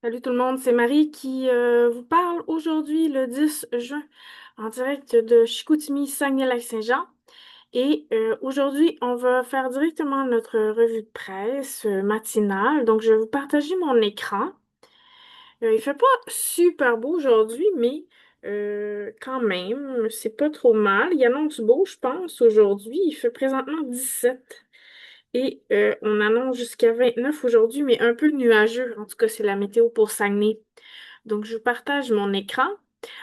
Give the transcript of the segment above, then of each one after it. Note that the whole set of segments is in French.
Salut tout le monde, c'est Marie qui vous parle aujourd'hui le 10 juin en direct de Chicoutimi, Saguenay-Lac-Saint-Jean. Et aujourd'hui, on va faire directement notre revue de presse matinale. Donc, je vais vous partager mon écran. Il fait pas super beau aujourd'hui, mais quand même, c'est pas trop mal. Il annonce beau, je pense, aujourd'hui. Il fait présentement 17. Et on annonce jusqu'à 29 aujourd'hui, mais un peu nuageux. En tout cas, c'est la météo pour Saguenay. Donc, je partage mon écran.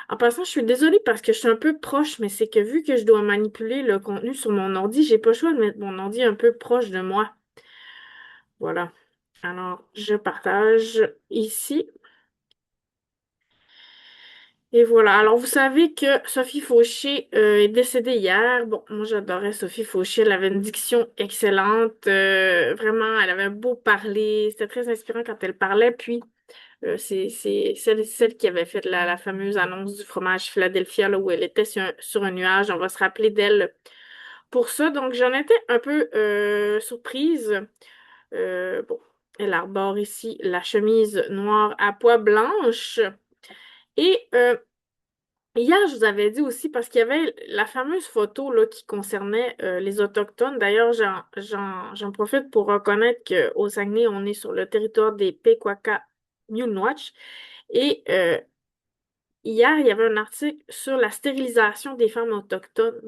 En passant, je suis désolée parce que je suis un peu proche, mais c'est que vu que je dois manipuler le contenu sur mon ordi, j'ai pas le choix de mettre mon ordi un peu proche de moi. Voilà. Alors, je partage ici. Et voilà. Alors, vous savez que Sophie Fauché est décédée hier. Bon, moi, j'adorais Sophie Fauché. Elle avait une diction excellente. Vraiment, elle avait beau parler. C'était très inspirant quand elle parlait. Puis, c'est celle qui avait fait la fameuse annonce du fromage Philadelphia, là, où elle était sur un nuage. On va se rappeler d'elle pour ça. Donc, j'en étais un peu surprise. Bon, elle arbore ici la chemise noire à pois blanche. Et hier, je vous avais dit aussi, parce qu'il y avait la fameuse photo là, qui concernait les Autochtones. D'ailleurs, j'en profite pour reconnaître qu'au Saguenay, on est sur le territoire des Pequaka-Mi'kmaq. Et hier, il y avait un article sur la stérilisation des femmes autochtones,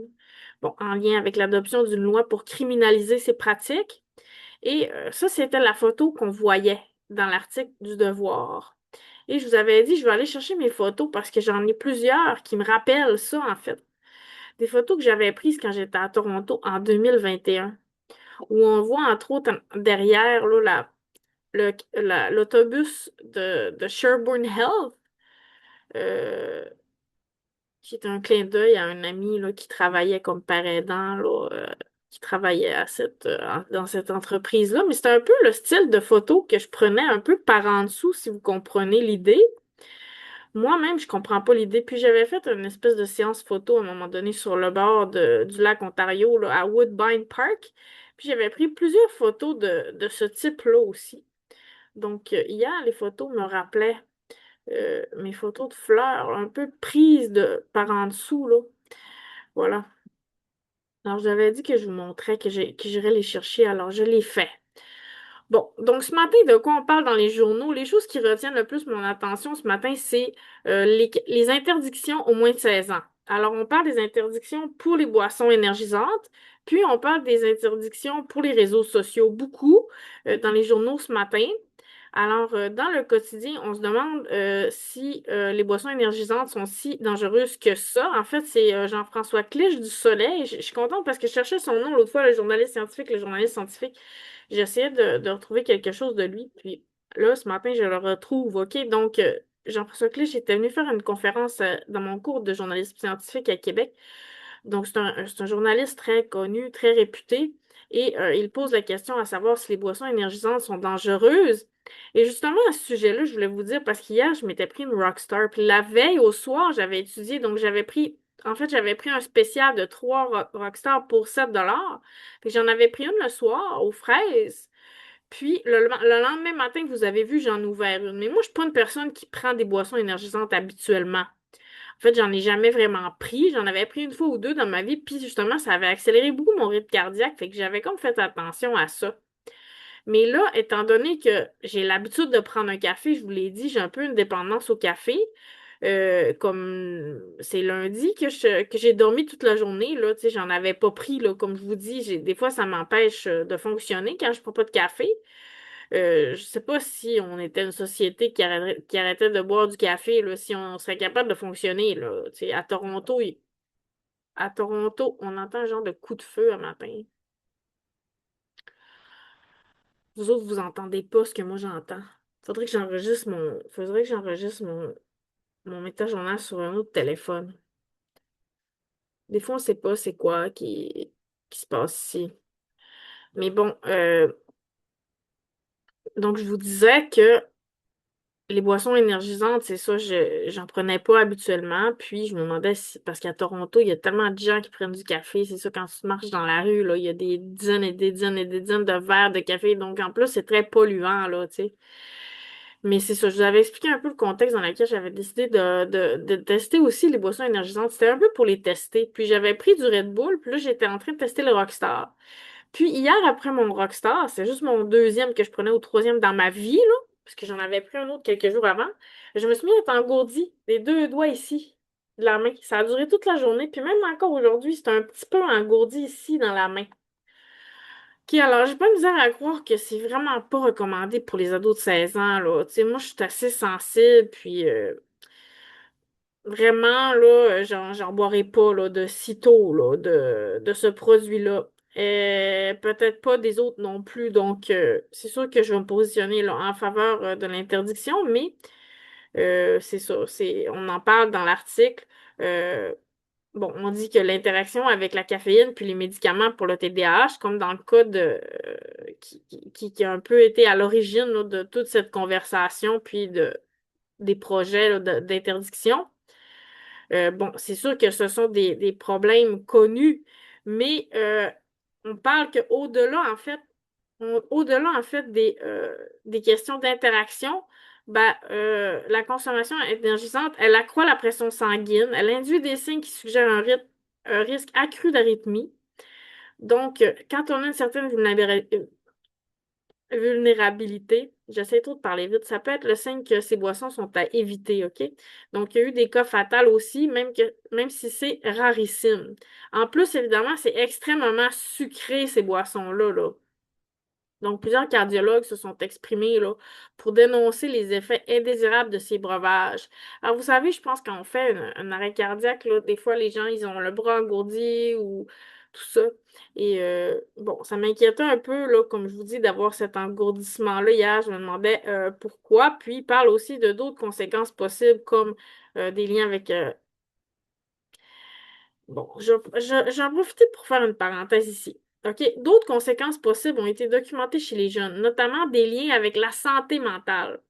bon, en lien avec l'adoption d'une loi pour criminaliser ces pratiques. Et ça, c'était la photo qu'on voyait dans l'article du Devoir. Et je vous avais dit, je vais aller chercher mes photos parce que j'en ai plusieurs qui me rappellent ça, en fait. Des photos que j'avais prises quand j'étais à Toronto en 2021, où on voit entre autres derrière là, l'autobus de Sherbourne Health, euh, qui est un clin d'œil à un ami là, qui travaillait comme parent aidant, là, qui travaillait dans cette entreprise-là. Mais c'était un peu le style de photo que je prenais un peu par en dessous, si vous comprenez l'idée. Moi-même, je comprends pas l'idée. Puis j'avais fait une espèce de séance photo à un moment donné sur le bord du lac Ontario, là, à Woodbine Park. Puis j'avais pris plusieurs photos de ce type-là aussi. Donc hier, les photos me rappelaient mes photos de fleurs, un peu prises par en dessous, là. Voilà. Alors j'avais dit que je vous montrais que j'irais les chercher, alors je l'ai fait. Bon, donc ce matin, de quoi on parle dans les journaux? Les choses qui retiennent le plus mon attention ce matin, c'est les interdictions au moins de 16 ans. Alors, on parle des interdictions pour les boissons énergisantes, puis on parle des interdictions pour les réseaux sociaux, beaucoup dans les journaux ce matin. Alors, dans le quotidien, on se demande si les boissons énergisantes sont si dangereuses que ça. En fait, c'est Jean-François Clich du Soleil. Je suis contente parce que je cherchais son nom l'autre fois, le journaliste scientifique. J'essayais de retrouver quelque chose de lui. Puis là, ce matin, je le retrouve. OK? Donc, Jean-François Clich était venu faire une conférence dans mon cours de journalisme scientifique à Québec. Donc, c'est un journaliste très connu, très réputé. Et il pose la question à savoir si les boissons énergisantes sont dangereuses. Et justement, à ce sujet-là, je voulais vous dire, parce qu'hier, je m'étais pris une Rockstar. Puis la veille, au soir, j'avais étudié. Donc, j'avais pris un spécial de 3 Rockstar pour 7 $. Puis j'en avais pris une le soir aux fraises. Puis le lendemain matin que vous avez vu, j'en ai ouvert une. Mais moi, je suis pas une personne qui prend des boissons énergisantes habituellement. En fait, j'en ai jamais vraiment pris. J'en avais pris une fois ou deux dans ma vie. Puis justement, ça avait accéléré beaucoup mon rythme cardiaque. Fait que j'avais comme fait attention à ça. Mais là, étant donné que j'ai l'habitude de prendre un café, je vous l'ai dit, j'ai un peu une dépendance au café. Comme c'est lundi que j'ai dormi toute la journée, là, tu sais, j'en avais pas pris, là, comme je vous dis, des fois, ça m'empêche de fonctionner quand je prends pas de café. Je sais pas si on était une société qui arrêtait de boire du café, là, si on serait capable de fonctionner, là. Tu sais, à Toronto, on entend un genre de coup de feu un matin. Vous autres, vous entendez pas ce que moi j'entends. Faudrait que j'enregistre mon métajournal sur un autre téléphone. Des fois, on sait pas c'est quoi qui se passe ici. Mais bon, donc je vous disais que les boissons énergisantes, c'est ça, j'en prenais pas habituellement. Puis je me demandais si, parce qu'à Toronto, il y a tellement de gens qui prennent du café. C'est ça, quand tu marches dans la rue, là, il y a des dizaines et des dizaines et des dizaines de verres de café. Donc en plus, c'est très polluant, là, tu sais. Mais c'est ça, je vous avais expliqué un peu le contexte dans lequel j'avais décidé de tester aussi les boissons énergisantes. C'était un peu pour les tester. Puis j'avais pris du Red Bull, puis là, j'étais en train de tester le Rockstar. Puis hier, après mon Rockstar, c'est juste mon deuxième que je prenais ou troisième dans ma vie, là, parce que j'en avais pris un autre quelques jours avant. Je me suis mis à être engourdie, les deux doigts ici, de la main. Ça a duré toute la journée, puis même encore aujourd'hui, c'est un petit peu engourdi ici dans la main. OK, alors j'ai pas de misère à croire que c'est vraiment pas recommandé pour les ados de 16 ans, là. Tu sais, moi, je suis assez sensible, puis vraiment, là, j'en boirai pas, là, de sitôt, là, de ce produit-là. Peut-être pas des autres non plus, donc c'est sûr que je vais me positionner, là, en faveur de l'interdiction, mais c'est ça, on en parle dans l'article. Euh, Bon, on dit que l'interaction avec la caféine puis les médicaments pour le TDAH, comme dans le cas qui a un peu été à l'origine là, de toute cette conversation puis des projets là, d'interdiction, bon, c'est sûr que ce sont des problèmes connus, mais on parle qu'au-delà, en fait, au-delà, en fait, des questions d'interaction, ben, la consommation énergisante, elle accroît la pression sanguine, elle induit des signes qui suggèrent un risque accru d'arythmie. Donc, quand on a une certaine vulnérabilité, j'essaie trop de parler vite, ça peut être le signe que ces boissons sont à éviter, OK? Donc, il y a eu des cas fatals aussi, même si c'est rarissime. En plus, évidemment, c'est extrêmement sucré, ces boissons-là, là. Donc, plusieurs cardiologues se sont exprimés là, pour dénoncer les effets indésirables de ces breuvages. Alors, vous savez, je pense quand on fait un arrêt cardiaque, là, des fois, les gens, ils ont le bras engourdi ou tout ça. Et bon, ça m'inquiétait un peu, là, comme je vous dis, d'avoir cet engourdissement-là hier. Je me demandais pourquoi. Puis, il parle aussi de d'autres conséquences possibles, comme des liens avec bon, j'en profite pour faire une parenthèse ici. OK? D'autres conséquences possibles ont été documentées chez les jeunes, notamment des liens avec la santé mentale.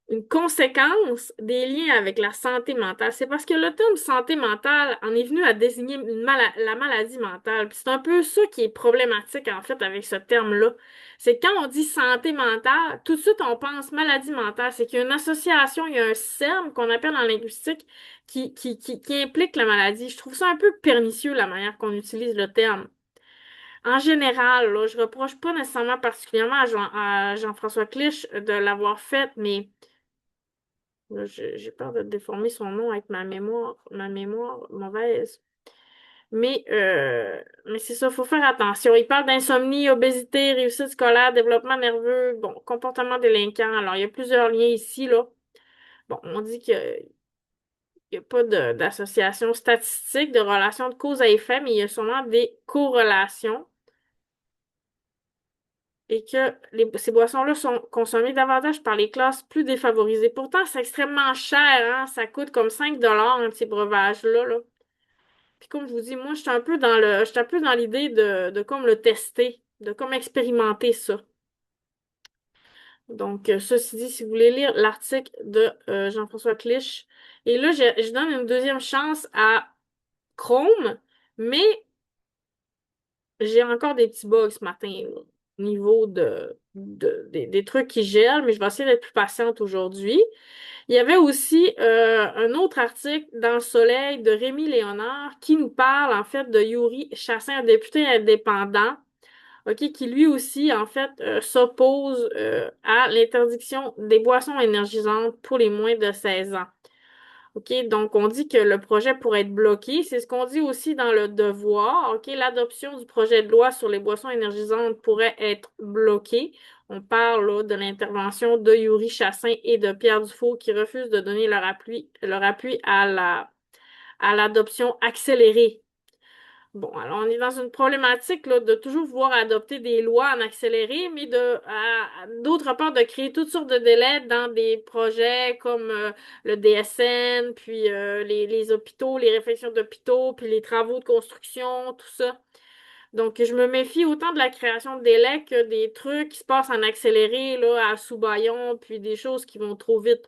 Une conséquence des liens avec la santé mentale. C'est parce que le terme santé mentale en est venu à désigner la maladie mentale. Puis c'est un peu ça qui est problématique, en fait, avec ce terme-là. C'est que quand on dit santé mentale, tout de suite, on pense maladie mentale. C'est qu'il y a une association, il y a un terme qu'on appelle en linguistique qui implique la maladie. Je trouve ça un peu pernicieux, la manière qu'on utilise le terme. En général, là, je reproche pas nécessairement particulièrement à Jean-François Clich de l'avoir fait, mais là, j'ai peur de déformer son nom avec ma mémoire mauvaise. Mais c'est ça, il faut faire attention. Il parle d'insomnie, obésité, réussite scolaire, développement nerveux, bon, comportement délinquant. Alors, il y a plusieurs liens ici, là. Bon, on dit qu'il n'y a pas d'association statistique, de relation de cause à effet, mais il y a sûrement des corrélations et que ces boissons-là sont consommées davantage par les classes plus défavorisées. Pourtant, c'est extrêmement cher, hein? Ça coûte comme 5 $ un de ces breuvages-là, là. Puis comme je vous dis, moi, j'étais un peu dans l'idée de comme le tester, de comme expérimenter ça. Donc, ceci dit, si vous voulez lire l'article de Jean-François Clich, et là, je donne une deuxième chance à Chrome, mais j'ai encore des petits bugs ce matin, là, au niveau des trucs qui gèlent, mais je vais essayer d'être plus patiente aujourd'hui. Il y avait aussi un autre article dans Le Soleil de Rémi Léonard qui nous parle en fait de Yuri Chassin, un député indépendant, ok, qui lui aussi en fait s'oppose à l'interdiction des boissons énergisantes pour les moins de 16 ans. OK, donc on dit que le projet pourrait être bloqué. C'est ce qu'on dit aussi dans le devoir. OK, l'adoption du projet de loi sur les boissons énergisantes pourrait être bloquée. On parle là, de l'intervention de Yuri Chassin et de Pierre Dufault qui refusent de donner leur appui à l'adoption accélérée. Bon, alors on est dans une problématique là, de toujours vouloir adopter des lois en accéléré, mais d'autre part de créer toutes sortes de délais dans des projets comme le DSN, puis les hôpitaux, les réfections d'hôpitaux, puis les travaux de construction, tout ça. Donc, je me méfie autant de la création de délais que des trucs qui se passent en accéléré là, à sous-baillon, puis des choses qui vont trop vite.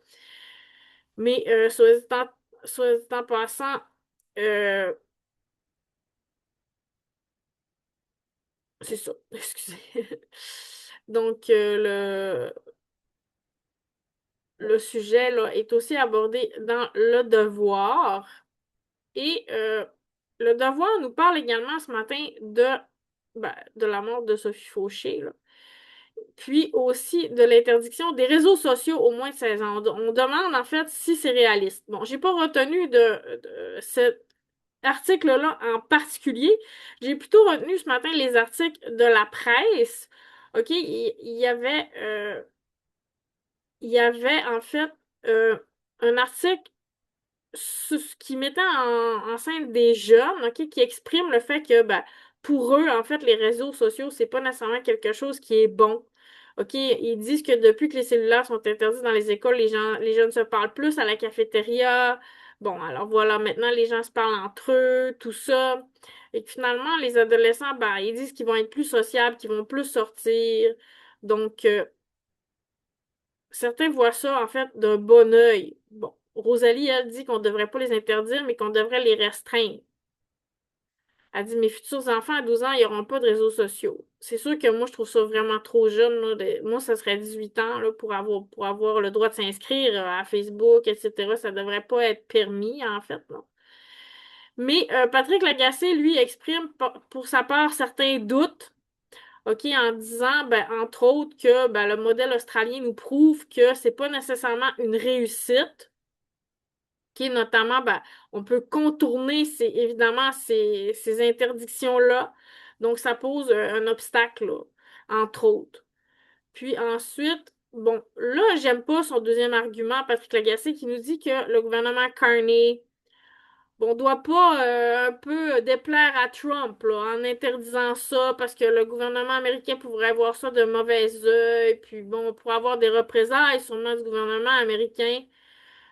Mais soit dit en passant, euh, c'est ça, excusez. Donc, le sujet là, est aussi abordé dans Le Devoir. Et Le Devoir nous parle également ce matin de la mort de Sophie Fauché, là. Puis aussi de l'interdiction des réseaux sociaux au moins de 16 ans. On demande en fait si c'est réaliste. Bon, j'ai pas retenu de cet article-là en particulier. J'ai plutôt retenu ce matin les articles de la presse. OK, il y avait en fait euh, un article ce qui mettait en scène des jeunes, OK, qui expriment le fait que ben, pour eux, en fait, les réseaux sociaux, c'est pas nécessairement quelque chose qui est bon. OK, ils disent que depuis que les cellulaires sont interdits dans les écoles, les jeunes se parlent plus à la cafétéria. Bon, alors voilà, maintenant les gens se parlent entre eux, tout ça. Et que finalement, les adolescents, ben, ils disent qu'ils vont être plus sociables, qu'ils vont plus sortir. Donc, certains voient ça, en fait, d'un bon œil. Bon, Rosalie, elle dit qu'on ne devrait pas les interdire, mais qu'on devrait les restreindre. Elle dit, mes futurs enfants à 12 ans, ils n'auront pas de réseaux sociaux. C'est sûr que moi, je trouve ça vraiment trop jeune, là. Moi, ça serait 18 ans là, pour avoir le droit de s'inscrire à Facebook, etc. Ça devrait pas être permis, en fait, non. Mais Patrick Lagacé, lui, exprime pour sa part certains doutes, OK, en disant, ben, entre autres, que ben, le modèle australien nous prouve que c'est pas nécessairement une réussite, OK, notamment, ben, on peut contourner évidemment ces interdictions-là. Donc, ça pose un obstacle, là, entre autres. Puis ensuite, bon, là, j'aime pas son deuxième argument, Patrick Lagacé, qui nous dit que le gouvernement Carney, bon, on doit pas un peu déplaire à Trump là, en interdisant ça parce que le gouvernement américain pourrait voir ça de mauvais œil, puis bon, on pourrait avoir des représailles sûrement du gouvernement américain.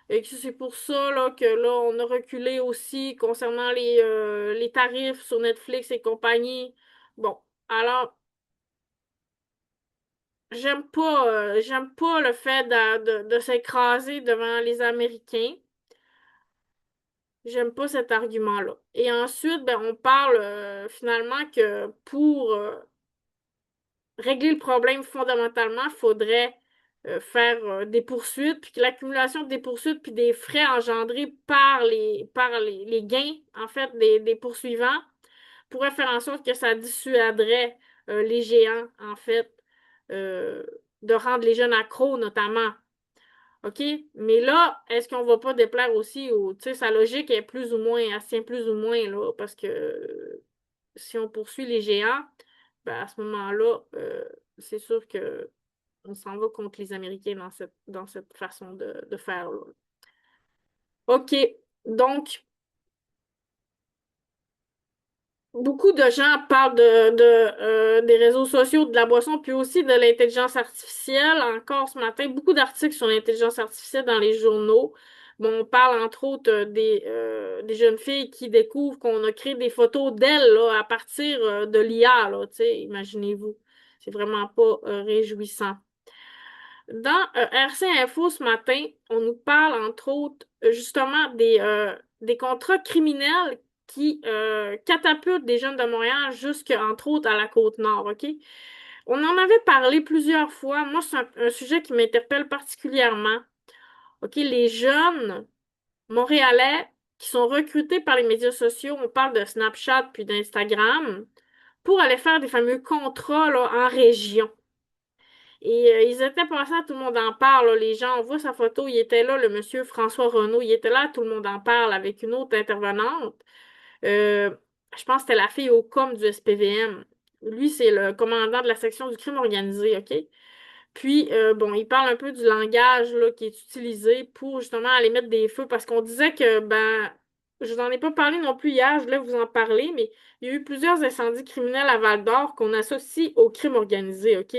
Et que c'est pour ça là, que là, on a reculé aussi concernant les tarifs sur Netflix et compagnie. Bon, alors, j'aime pas le fait de s'écraser devant les Américains. J'aime pas cet argument-là. Et ensuite, ben, on parle finalement que pour régler le problème fondamentalement, il faudrait faire des poursuites, puis que l'accumulation des poursuites puis des frais engendrés par les gains, en fait, des poursuivants, pourrait faire en sorte que ça dissuaderait les géants, en fait, euh, de rendre les jeunes accros, notamment. OK? Mais là, est-ce qu'on va pas déplaire aussi au. Tu sais, sa logique est plus ou moins, elle se tient plus ou moins, là, parce que si on poursuit les géants, ben à ce moment-là, c'est sûr que on s'en va contre les Américains dans cette façon de faire, là. OK. Donc, beaucoup de gens parlent des réseaux sociaux, de la boisson, puis aussi de l'intelligence artificielle. Encore ce matin, beaucoup d'articles sur l'intelligence artificielle dans les journaux. Bon, on parle entre autres des jeunes filles qui découvrent qu'on a créé des photos d'elles là, à partir de l'IA, là, tu sais, imaginez-vous. C'est vraiment pas réjouissant. Dans RC Info ce matin, on nous parle entre autres justement des contrats criminels qui catapultent des jeunes de Montréal jusque entre autres à la Côte-Nord, OK? On en avait parlé plusieurs fois. Moi, c'est un sujet qui m'interpelle particulièrement. OK, les jeunes montréalais qui sont recrutés par les médias sociaux, on parle de Snapchat puis d'Instagram, pour aller faire des fameux contrats là, en région. Et ils étaient passés, tout le monde en parle, là. Les gens, on voit sa photo, il était là, le monsieur François Renaud, il était là, tout le monde en parle avec une autre intervenante. Euh, je pense que c'était la fille au com du SPVM. Lui, c'est le commandant de la section du crime organisé, OK? Puis, bon, il parle un peu du langage là, qui est utilisé pour justement aller mettre des feux, parce qu'on disait que, ben, je n'en ai pas parlé non plus hier, je voulais vous en parler, mais il y a eu plusieurs incendies criminels à Val-d'Or qu'on associe au crime organisé, OK?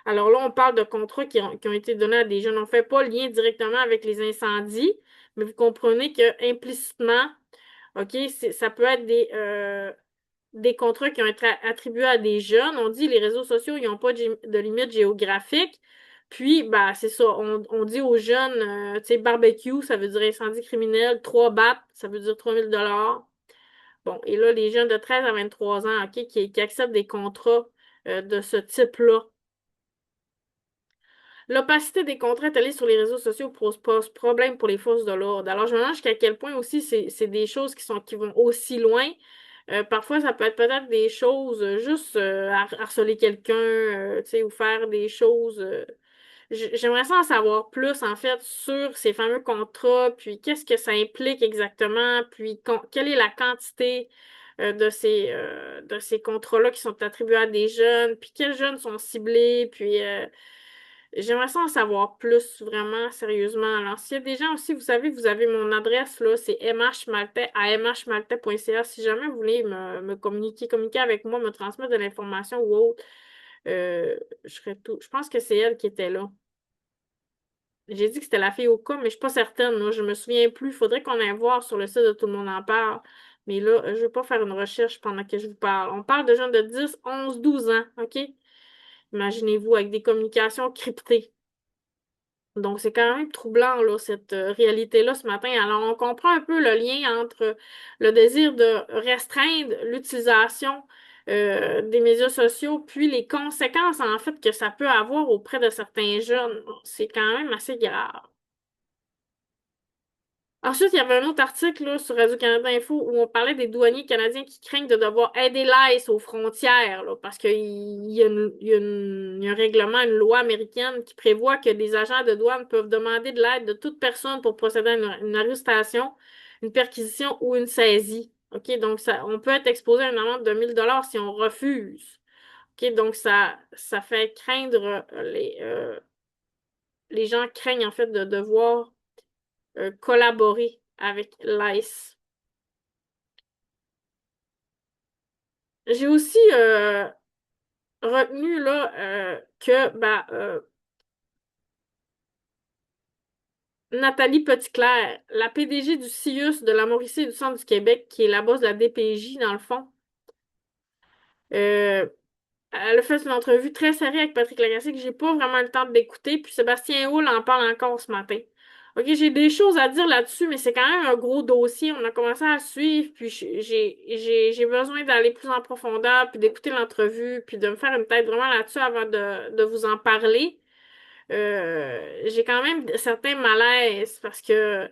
Alors là, on parle de contrats qui ont été donnés à des jeunes. On ne fait pas lien directement avec les incendies, mais vous comprenez que implicitement, OK, ça peut être des contrats qui ont été attribués à des jeunes. On dit les réseaux sociaux, ils n'ont pas de limite géographique. Puis, bah, c'est ça. On dit aux jeunes, tu sais, barbecue, ça veut dire incendie criminel. 3 BAT, ça veut dire 3000 $. Bon, et là, les jeunes de 13 à 23 ans, OK, qui acceptent des contrats de ce type-là. L'opacité des contrats étalés sur les réseaux sociaux pose problème pour les forces de l'ordre. Alors, je me demande jusqu'à quel point aussi c'est des choses qui vont aussi loin. Parfois, ça peut être peut-être des choses juste harceler quelqu'un, tu sais, ou faire des choses. J'aimerais ça en savoir plus, en fait, sur ces fameux contrats, puis qu'est-ce que ça implique exactement, puis quelle est la quantité de ces contrats-là qui sont attribués à des jeunes, puis quels jeunes sont ciblés, puis j'aimerais ça en savoir plus, vraiment, sérieusement. Alors, s'il y a des gens aussi, vous savez, vous avez mon adresse, là, c'est mhmaltais à mhmaltais.ca. Si jamais vous voulez me communiquer avec moi, me transmettre de l'information ou autre, je serais tout. Je pense que c'est elle qui était là. J'ai dit que c'était la fille au cas, mais je suis pas certaine, là. Je me souviens plus. Il faudrait qu'on aille voir sur le site de Tout le monde en parle. Mais là, je vais pas faire une recherche pendant que je vous parle. On parle de gens de 10, 11, 12 ans, OK? Imaginez-vous avec des communications cryptées. Donc, c'est quand même troublant, là, cette réalité-là ce matin. Alors, on comprend un peu le lien entre le désir de restreindre l'utilisation des médias sociaux, puis les conséquences, en fait, que ça peut avoir auprès de certains jeunes. C'est quand même assez grave. Ensuite, il y avait un autre article là, sur Radio-Canada Info où on parlait des douaniers canadiens qui craignent de devoir aider l'ICE aux frontières là, parce qu'il y a un règlement, une loi américaine qui prévoit que des agents de douane peuvent demander de l'aide de toute personne pour procéder à une arrestation, une perquisition ou une saisie. OK, donc ça, on peut être exposé à une amende de 1000 dollars si on refuse. OK, donc ça fait craindre les gens craignent en fait de devoir collaborer avec l'ICE. J'ai aussi retenu là que Nathalie Petitclerc, la PDG du CIUS de la Mauricie et du Centre du Québec, qui est la boss de la DPJ dans le fond, euh, elle a fait une entrevue très sérieuse avec Patrick Lagacé que j'ai pas vraiment le temps d'écouter, puis Sébastien Houle en parle encore ce matin. OK, j'ai des choses à dire là-dessus, mais c'est quand même un gros dossier. On a commencé à suivre, puis j'ai besoin d'aller plus en profondeur, puis d'écouter l'entrevue, puis de me faire une tête vraiment là-dessus avant de vous en parler. J'ai quand même certains malaises parce que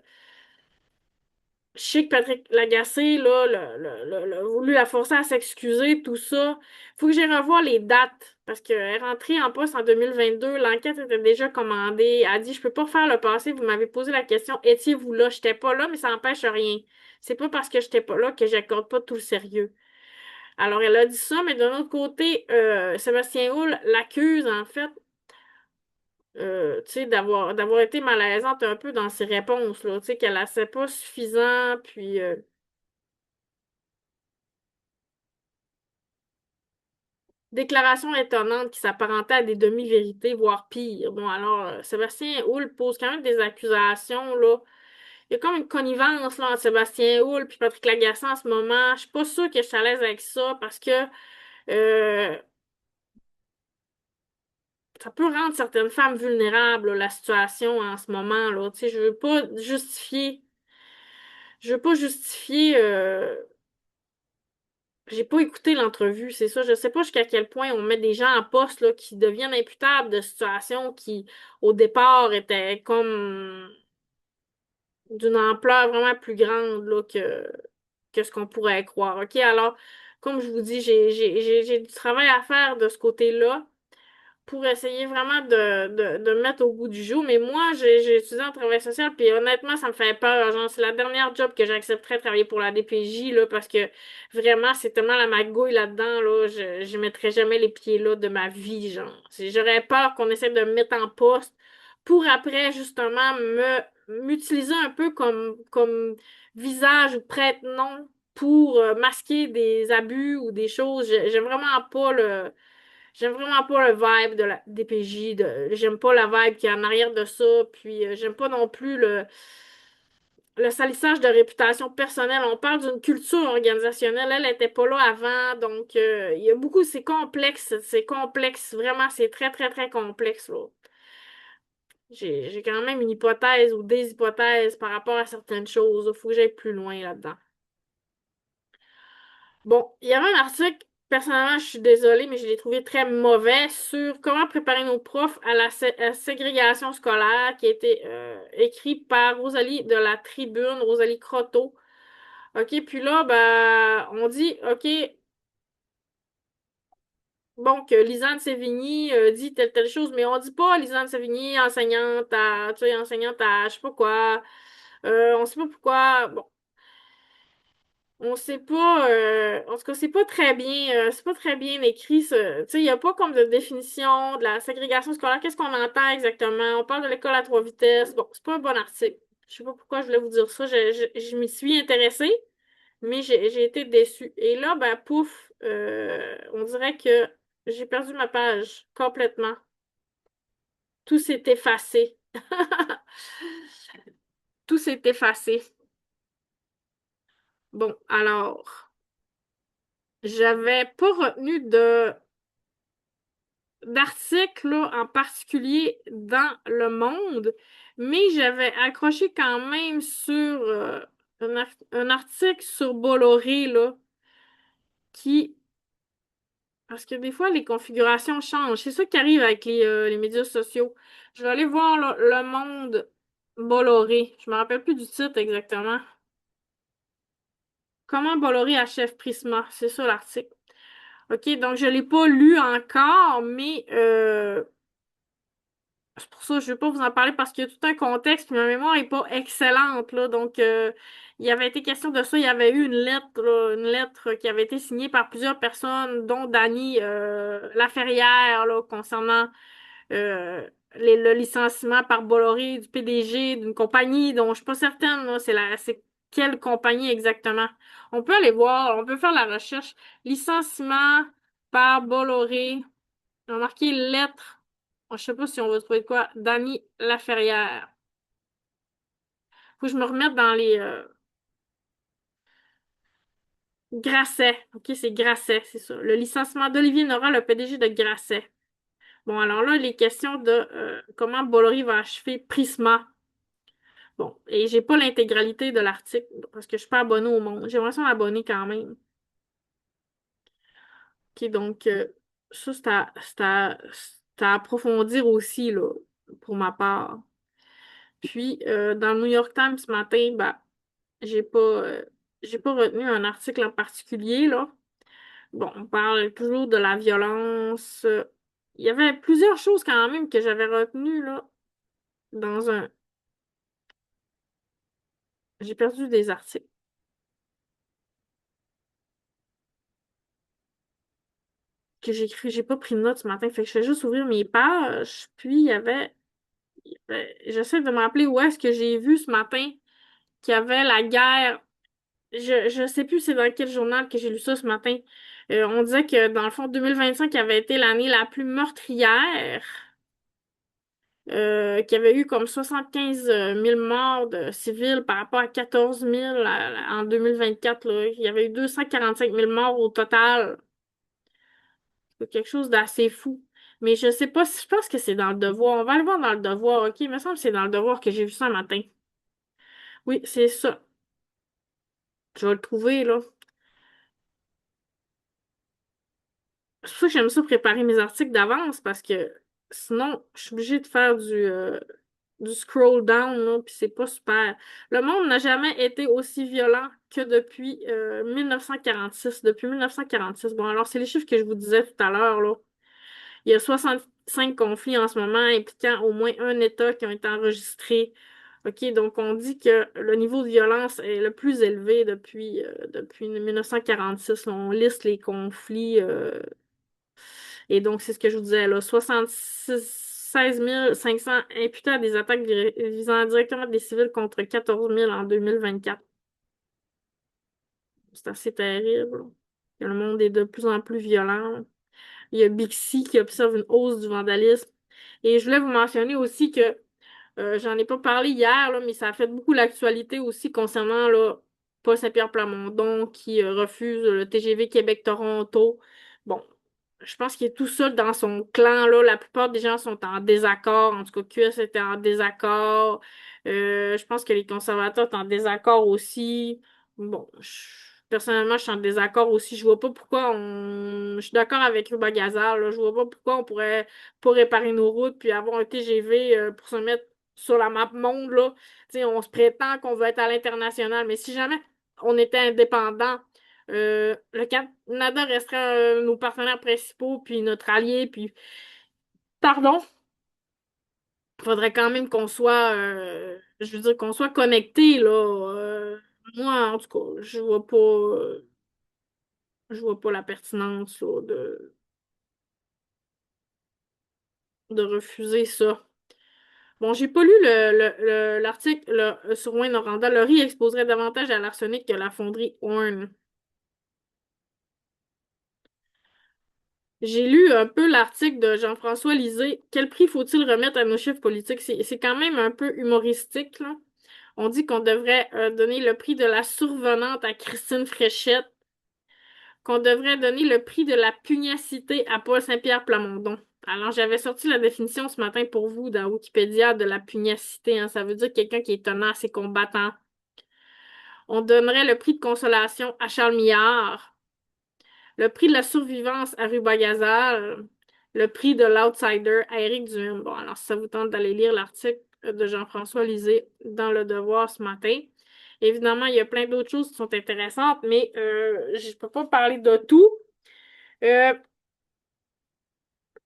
je sais que Patrick Lagacé, là, a voulu la forcer à s'excuser, tout ça. Faut que j'aille revoir les dates. Parce qu'elle est rentrée en poste en 2022. L'enquête était déjà commandée. Elle a dit, je peux pas faire le passé. Vous m'avez posé la question, étiez-vous là? J'étais pas là, mais ça n'empêche rien. C'est pas parce que j'étais pas là que j'accorde pas tout le sérieux. Alors, elle a dit ça, mais d'un autre côté, Sébastien Houle l'accuse, en fait, tu sais, d'avoir été malaisante un peu dans ses réponses, là. Tu sais, qu'elle ne pas suffisant, puis... déclaration étonnante qui s'apparentait à des demi-vérités, voire pire. Bon, alors, Sébastien Houle pose quand même des accusations, là. Il y a comme une connivence, là, entre Sébastien Houle puis Patrick Lagacé en ce moment. Je suis pas sûre que je suis à l'aise avec ça parce que euh, ça peut rendre certaines femmes vulnérables, là, la situation en ce moment, là. Tu sais, je veux pas justifier, j'ai pas écouté l'entrevue, c'est ça. Je sais pas jusqu'à quel point on met des gens en poste là, qui deviennent imputables de situations qui, au départ, étaient comme d'une ampleur vraiment plus grande là, que ce qu'on pourrait croire. OK, alors, comme je vous dis, j'ai du travail à faire de ce côté-là pour essayer vraiment de me mettre au goût du jour. Mais moi, j'ai étudié en travail social, puis honnêtement, ça me fait peur. Genre, c'est la dernière job que j'accepterais de travailler pour la DPJ, là, parce que vraiment, c'est tellement la magouille là-dedans, là, je mettrais jamais les pieds là de ma vie, genre. J'aurais peur qu'on essaie de me mettre en poste pour après, justement, m'utiliser un peu comme visage ou prête-nom pour masquer des abus ou des choses. J'aime vraiment pas J'aime vraiment pas le vibe de la DPJ, j'aime pas la vibe qui est en arrière de ça, puis j'aime pas non plus le salissage de réputation personnelle. On parle d'une culture organisationnelle, elle était pas là avant, donc il y a beaucoup, c'est complexe, vraiment, c'est très, très, très complexe, là. J'ai quand même une hypothèse ou des hypothèses par rapport à certaines choses, il faut que j'aille plus loin là-dedans. Bon, il y avait un article Personnellement, je suis désolée, mais je l'ai trouvé très mauvais sur comment préparer nos profs à la ségrégation scolaire qui a été écrit par Rosalie de la Tribune, Rosalie Croteau. OK, puis là, ben, on dit, OK, bon, que Lisanne Sévigny dit telle chose, mais on dit pas Lisanne Sévigny, enseignante à, tu sais, enseignante à, je sais pas quoi. On sait pas pourquoi. Bon, on sait pas, en tout cas, c'est pas très bien écrit, ça. Tu sais, il y a pas comme de définition de la ségrégation scolaire. Qu'est-ce qu'on entend exactement? On parle de l'école à trois vitesses. Bon, c'est pas un bon article. Je sais pas pourquoi je voulais vous dire ça. Je m'y suis intéressée, mais j'ai été déçue. Et là, ben, pouf, on dirait que j'ai perdu ma page complètement. Tout s'est effacé. Tout s'est effacé. Bon, alors, j'avais pas retenu de d'articles là, en particulier dans Le Monde, mais j'avais accroché quand même sur un article sur Bolloré là, qui parce que des fois les configurations changent. C'est ça qui arrive avec les médias sociaux. Je vais aller voir là, Le Monde Bolloré. Je me rappelle plus du titre exactement. Comment Bolloré achève Prisma, c'est ça l'article. OK, donc je l'ai pas lu encore, mais c'est pour ça que je ne vais pas vous en parler parce qu'il y a tout un contexte, puis ma mémoire est pas excellente, là. Donc, il y avait été question de ça. Il y avait eu une lettre, là, une lettre qui avait été signée par plusieurs personnes, dont Dany Laferrière, là, concernant le licenciement par Bolloré du PDG d'une compagnie dont je suis pas certaine, là, c'est quelle compagnie exactement. On peut aller voir, on peut faire la recherche. Licenciement par Bolloré. On a marqué lettre. Je sais pas si on va trouver de quoi. Dany Laferrière. Faut que je me remette dans les Grasset. OK, c'est Grasset, c'est ça. Le licenciement d'Olivier Nora, le PDG de Grasset. Bon, alors là, les questions de comment Bolloré va achever Prisma. Bon, et j'ai pas l'intégralité de l'article parce que je suis pas abonnée au Monde. J'aimerais ça m'abonner quand même. OK, donc ça, c'est à approfondir aussi, là, pour ma part. Puis, dans le New York Times ce matin, ben, J'ai pas, euh, j'ai pas retenu un article en particulier, là. Bon, on parle toujours de la violence. Il y avait plusieurs choses quand même que j'avais retenues, là, dans un... J'ai perdu des articles que j'ai écrits. J'ai pas pris de notes ce matin, fait que je fais juste ouvrir mes pages. Puis, j'essaie de me rappeler où est-ce que j'ai vu ce matin qu'il y avait la guerre. Je sais plus c'est dans quel journal que j'ai lu ça ce matin. On disait que, dans le fond, 2025 avait été l'année la plus meurtrière. Qu'il y avait eu comme 75 000 morts de civils par rapport à 14 000 en 2024, là. Il y avait eu 245 000 morts au total. C'est quelque chose d'assez fou. Mais je sais pas si je pense que c'est dans le devoir. On va aller voir dans le devoir, OK? Il me semble que c'est dans le devoir que j'ai vu ça un matin. Oui, c'est ça. Je vais le trouver, là. C'est pour ça que j'aime ça préparer mes articles d'avance parce que sinon, je suis obligée de faire du scroll down, là, puis c'est pas super. Le monde n'a jamais été aussi violent que depuis 1946. Depuis 1946. Bon, alors c'est les chiffres que je vous disais tout à l'heure, là. Il y a 65 conflits en ce moment impliquant au moins un État qui ont été enregistrés. OK, donc on dit que le niveau de violence est le plus élevé depuis 1946. On liste les conflits. Et donc, c'est ce que je vous disais, là, 16 500 imputés à des attaques visant directement des civils contre 14 000 en 2024. C'est assez terrible. Le monde est de plus en plus violent. Il y a Bixi qui observe une hausse du vandalisme. Et je voulais vous mentionner aussi que j'en ai pas parlé hier, là, mais ça a fait beaucoup l'actualité aussi concernant là, Paul Saint-Pierre Plamondon qui refuse le TGV Québec-Toronto. Bon, je pense qu'il est tout seul dans son clan, là. La plupart des gens sont en désaccord. En tout cas, QS était en désaccord. Je pense que les conservateurs sont en désaccord aussi. Bon, personnellement, je suis en désaccord aussi. Je vois pas pourquoi on. Je suis d'accord avec Ruba Gazal, là. Je vois pas pourquoi on pourrait pas réparer nos routes puis avoir un TGV pour se mettre sur la map monde, là. Tu sais, on se prétend qu'on veut être à l'international, mais si jamais on était indépendant, le Canada resterait nos partenaires principaux, puis notre allié, puis. Pardon? Faudrait quand même qu'on soit, je veux dire, qu'on soit connecté, là. Moi, en tout cas, je vois pas la pertinence, là, de refuser ça. Bon, j'ai pas lu l'article sur Wayne Noranda. Le riz exposerait davantage à l'arsenic que la fonderie Horn. J'ai lu un peu l'article de Jean-François Lisée. Quel prix faut-il remettre à nos chefs politiques? C'est quand même un peu humoristique, là. On dit qu'on devrait donner le prix de la survenante à Christine Fréchette, qu'on devrait donner le prix de la pugnacité à Paul Saint-Pierre Plamondon. Alors, j'avais sorti la définition ce matin pour vous dans Wikipédia de la pugnacité, hein. Ça veut dire quelqu'un qui est tenace et combattant. On donnerait le prix de consolation à Charles Millard, le prix de la survivance à Ruba Gazal, le prix de l'outsider à Éric Duhem. Bon, alors, si ça vous tente d'aller lire l'article de Jean-François Lisée dans Le Devoir ce matin. Évidemment, il y a plein d'autres choses qui sont intéressantes, mais je ne peux pas parler de tout. Euh,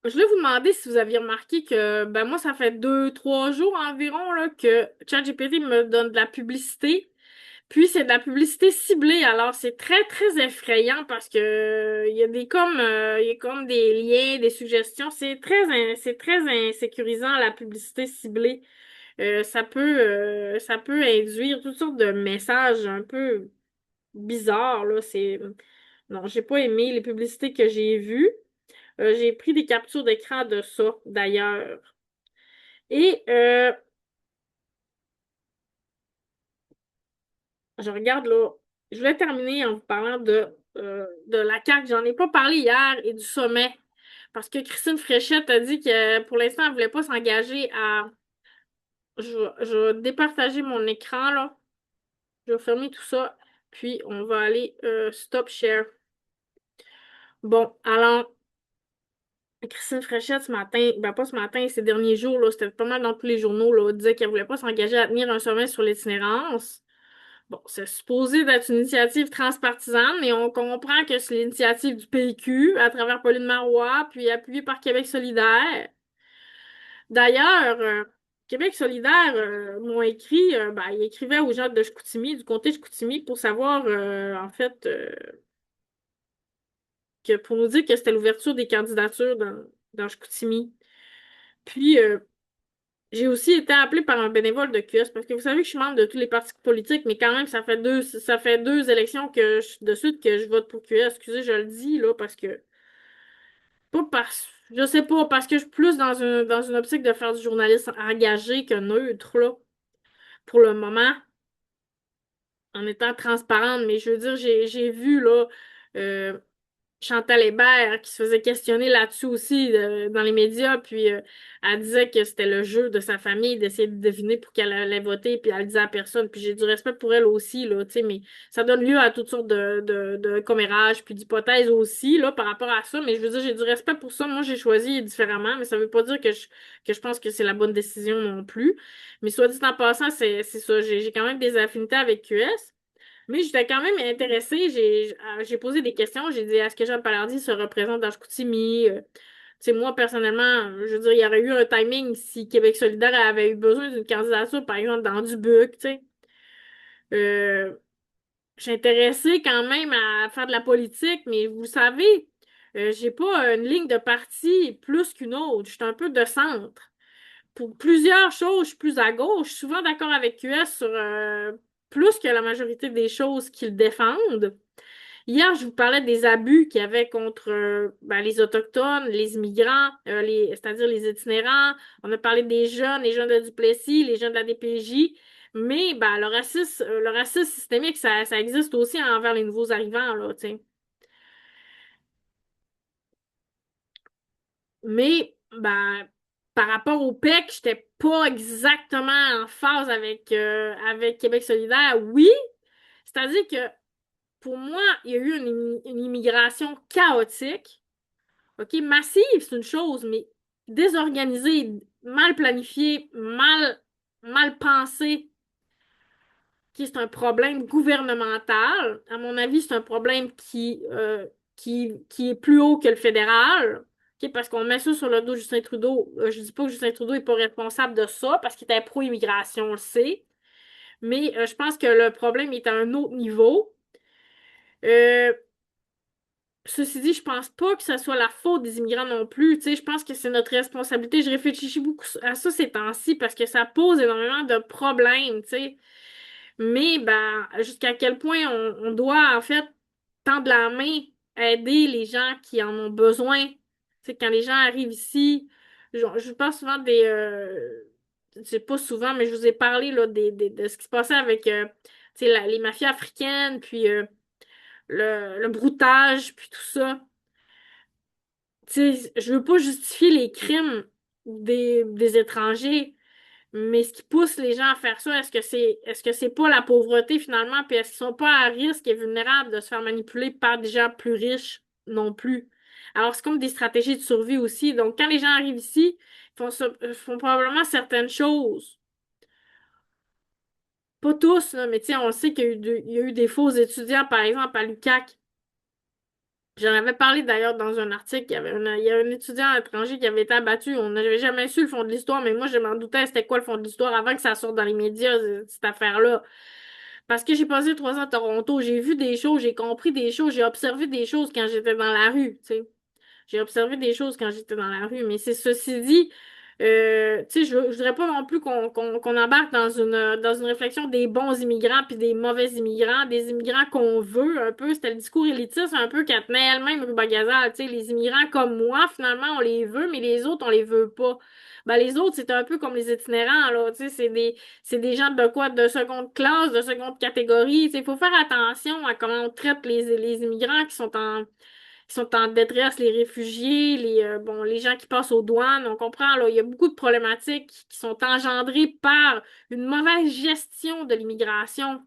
je voulais vous demander si vous aviez remarqué que ben moi, ça fait 2, 3 jours environ là, que ChatGPT me donne de la publicité. Puis c'est de la publicité ciblée, alors c'est très très effrayant parce que il y a comme des liens, des suggestions. C'est très insécurisant la publicité ciblée. Ça peut induire toutes sortes de messages un peu bizarres là. C'est non, j'ai pas aimé les publicités que j'ai vues. J'ai pris des captures d'écran de ça d'ailleurs. Et je regarde là. Je voulais terminer en vous parlant de la CAQ. J'en ai pas parlé hier et du sommet. Parce que Christine Fréchette a dit que pour l'instant, elle voulait pas s'engager à. Je vais départager mon écran là. Je vais fermer tout ça. Puis on va aller stop share. Bon, alors, Christine Fréchette ce matin, ben pas ce matin, ces derniers jours, là, c'était pas mal dans tous les journaux, là, disait qu'elle voulait pas s'engager à tenir un sommet sur l'itinérance. Bon, c'est supposé d'être une initiative transpartisane, mais on comprend que c'est l'initiative du PQ à travers Pauline Marois, puis appuyée par Québec solidaire. D'ailleurs, Québec solidaire m'ont écrit, ben, ils écrivaient aux gens de Chicoutimi, du comté de Chicoutimi, pour savoir, en fait, que pour nous dire que c'était l'ouverture des candidatures dans Chicoutimi. Puis, j'ai aussi été appelée par un bénévole de QS parce que vous savez que je suis membre de tous les partis politiques, mais quand même, ça fait 2 élections de suite que je vote pour QS. Excusez, je le dis, là, parce que, pas parce, je sais pas, parce que je suis plus dans une optique de faire du journalisme engagé que neutre, là, pour le moment, en étant transparente. Mais je veux dire, j'ai vu, là, euh, Chantal Hébert qui se faisait questionner là-dessus aussi dans les médias, puis elle disait que c'était le jeu de sa famille d'essayer de deviner pour qu'elle allait voter, puis elle le disait à personne, puis j'ai du respect pour elle aussi, là, tu sais, mais ça donne lieu à toutes sortes de commérages, puis d'hypothèses aussi, là, par rapport à ça, mais je veux dire, j'ai du respect pour ça, moi j'ai choisi différemment, mais ça veut pas dire que je pense que c'est la bonne décision non plus, mais soit dit en passant, c'est ça, j'ai quand même des affinités avec QS, mais j'étais quand même intéressée. J'ai posé des questions. J'ai dit, est-ce que Jean Palardy se représente dans Chicoutimi? Tu sais, moi, personnellement, je veux dire, il y aurait eu un timing si Québec solidaire avait eu besoin d'une candidature, par exemple, dans Dubuc, tu sais. Euh, je suis intéressée quand même à faire de la politique, mais vous savez, j'ai pas une ligne de parti plus qu'une autre. Je suis un peu de centre. Pour plusieurs choses, je suis plus à gauche. Je suis souvent d'accord avec QS sur plus que la majorité des choses qu'ils défendent. Hier, je vous parlais des abus qu'il y avait contre ben, les Autochtones, les immigrants, c'est-à-dire les itinérants. On a parlé des jeunes, les jeunes de Duplessis, les jeunes de la DPJ. Mais ben, le racisme systémique, ça existe aussi envers les nouveaux arrivants, là, tu sais. Mais ben, par rapport au PEC, j'étais pas exactement en phase avec Québec solidaire. Oui, c'est-à-dire que pour moi, il y a eu une immigration chaotique. OK, massive, c'est une chose, mais désorganisée, mal planifiée, mal pensée, OK, c'est un problème gouvernemental. À mon avis, c'est un problème qui est plus haut que le fédéral. OK, parce qu'on met ça sur le dos de Justin Trudeau. Je dis pas que Justin Trudeau n'est pas responsable de ça, parce qu'il était pro-immigration, on le sait. Mais je pense que le problème est à un autre niveau. Euh, Ceci dit, je pense pas que ce soit la faute des immigrants non plus. Tu sais, je pense que c'est notre responsabilité. Je réfléchis beaucoup à ça ces temps-ci parce que ça pose énormément de problèmes, tu sais. Mais ben, jusqu'à quel point on doit en fait tendre la main, aider les gens qui en ont besoin. Tu sais, quand les gens arrivent ici, je parle souvent c'est pas souvent, mais je vous ai parlé là, de ce qui se passait avec tu sais, les mafias africaines, puis le broutage, puis tout ça. Tu sais, je veux pas justifier les crimes des étrangers, mais ce qui pousse les gens à faire ça, est-ce que c'est pas la pauvreté finalement, puis est-ce qu'ils sont pas à risque et vulnérables de se faire manipuler par des gens plus riches non plus? Alors, c'est comme des stratégies de survie aussi. Donc, quand les gens arrivent ici, font probablement certaines choses. Pas tous, là, mais tu sais, on sait il y a eu des faux étudiants, par exemple, à l'UQAC. J'en avais parlé d'ailleurs dans un article. Il y a un étudiant étranger qui avait été abattu. On n'avait jamais su le fond de l'histoire, mais moi, je m'en doutais c'était quoi le fond de l'histoire avant que ça sorte dans les médias, cette affaire-là. Parce que j'ai passé 3 ans à Toronto, j'ai vu des choses, j'ai compris des choses, j'ai observé des choses quand j'étais dans la rue, tu sais. J'ai observé des choses quand j'étais dans la rue, mais c'est ceci dit, tu sais, je voudrais pas non plus qu'on embarque dans une réflexion des bons immigrants puis des mauvais immigrants, des immigrants qu'on veut un peu. C'était le discours élitiste un peu qu'elle tenait elle-même, Ruba Gazal, tu sais, les immigrants comme moi, finalement, on les veut, mais les autres, on les veut pas. Ben, les autres, c'est un peu comme les itinérants, là, tu sais, c'est des gens de quoi, de seconde classe, de seconde catégorie, tu sais, il faut faire attention à comment on traite les immigrants qui sont en détresse, les réfugiés, bon, les gens qui passent aux douanes, on comprend, là, il y a beaucoup de problématiques qui sont engendrées par une mauvaise gestion de l'immigration.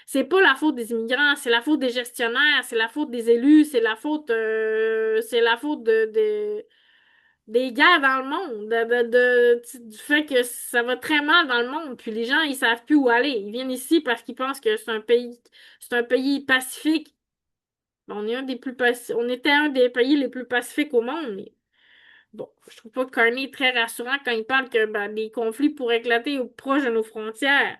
C'est pas la faute des immigrants, c'est la faute des gestionnaires, c'est la faute des élus, c'est la faute des guerres dans le monde, du fait que ça va très mal dans le monde, puis les gens, ils savent plus où aller. Ils viennent ici parce qu'ils pensent que c'est un pays pacifique. On est on était un des pays les plus pacifiques au monde, mais bon, je trouve pas que Carney est très rassurant quand il parle que ben, des conflits pourraient éclater proche de nos frontières,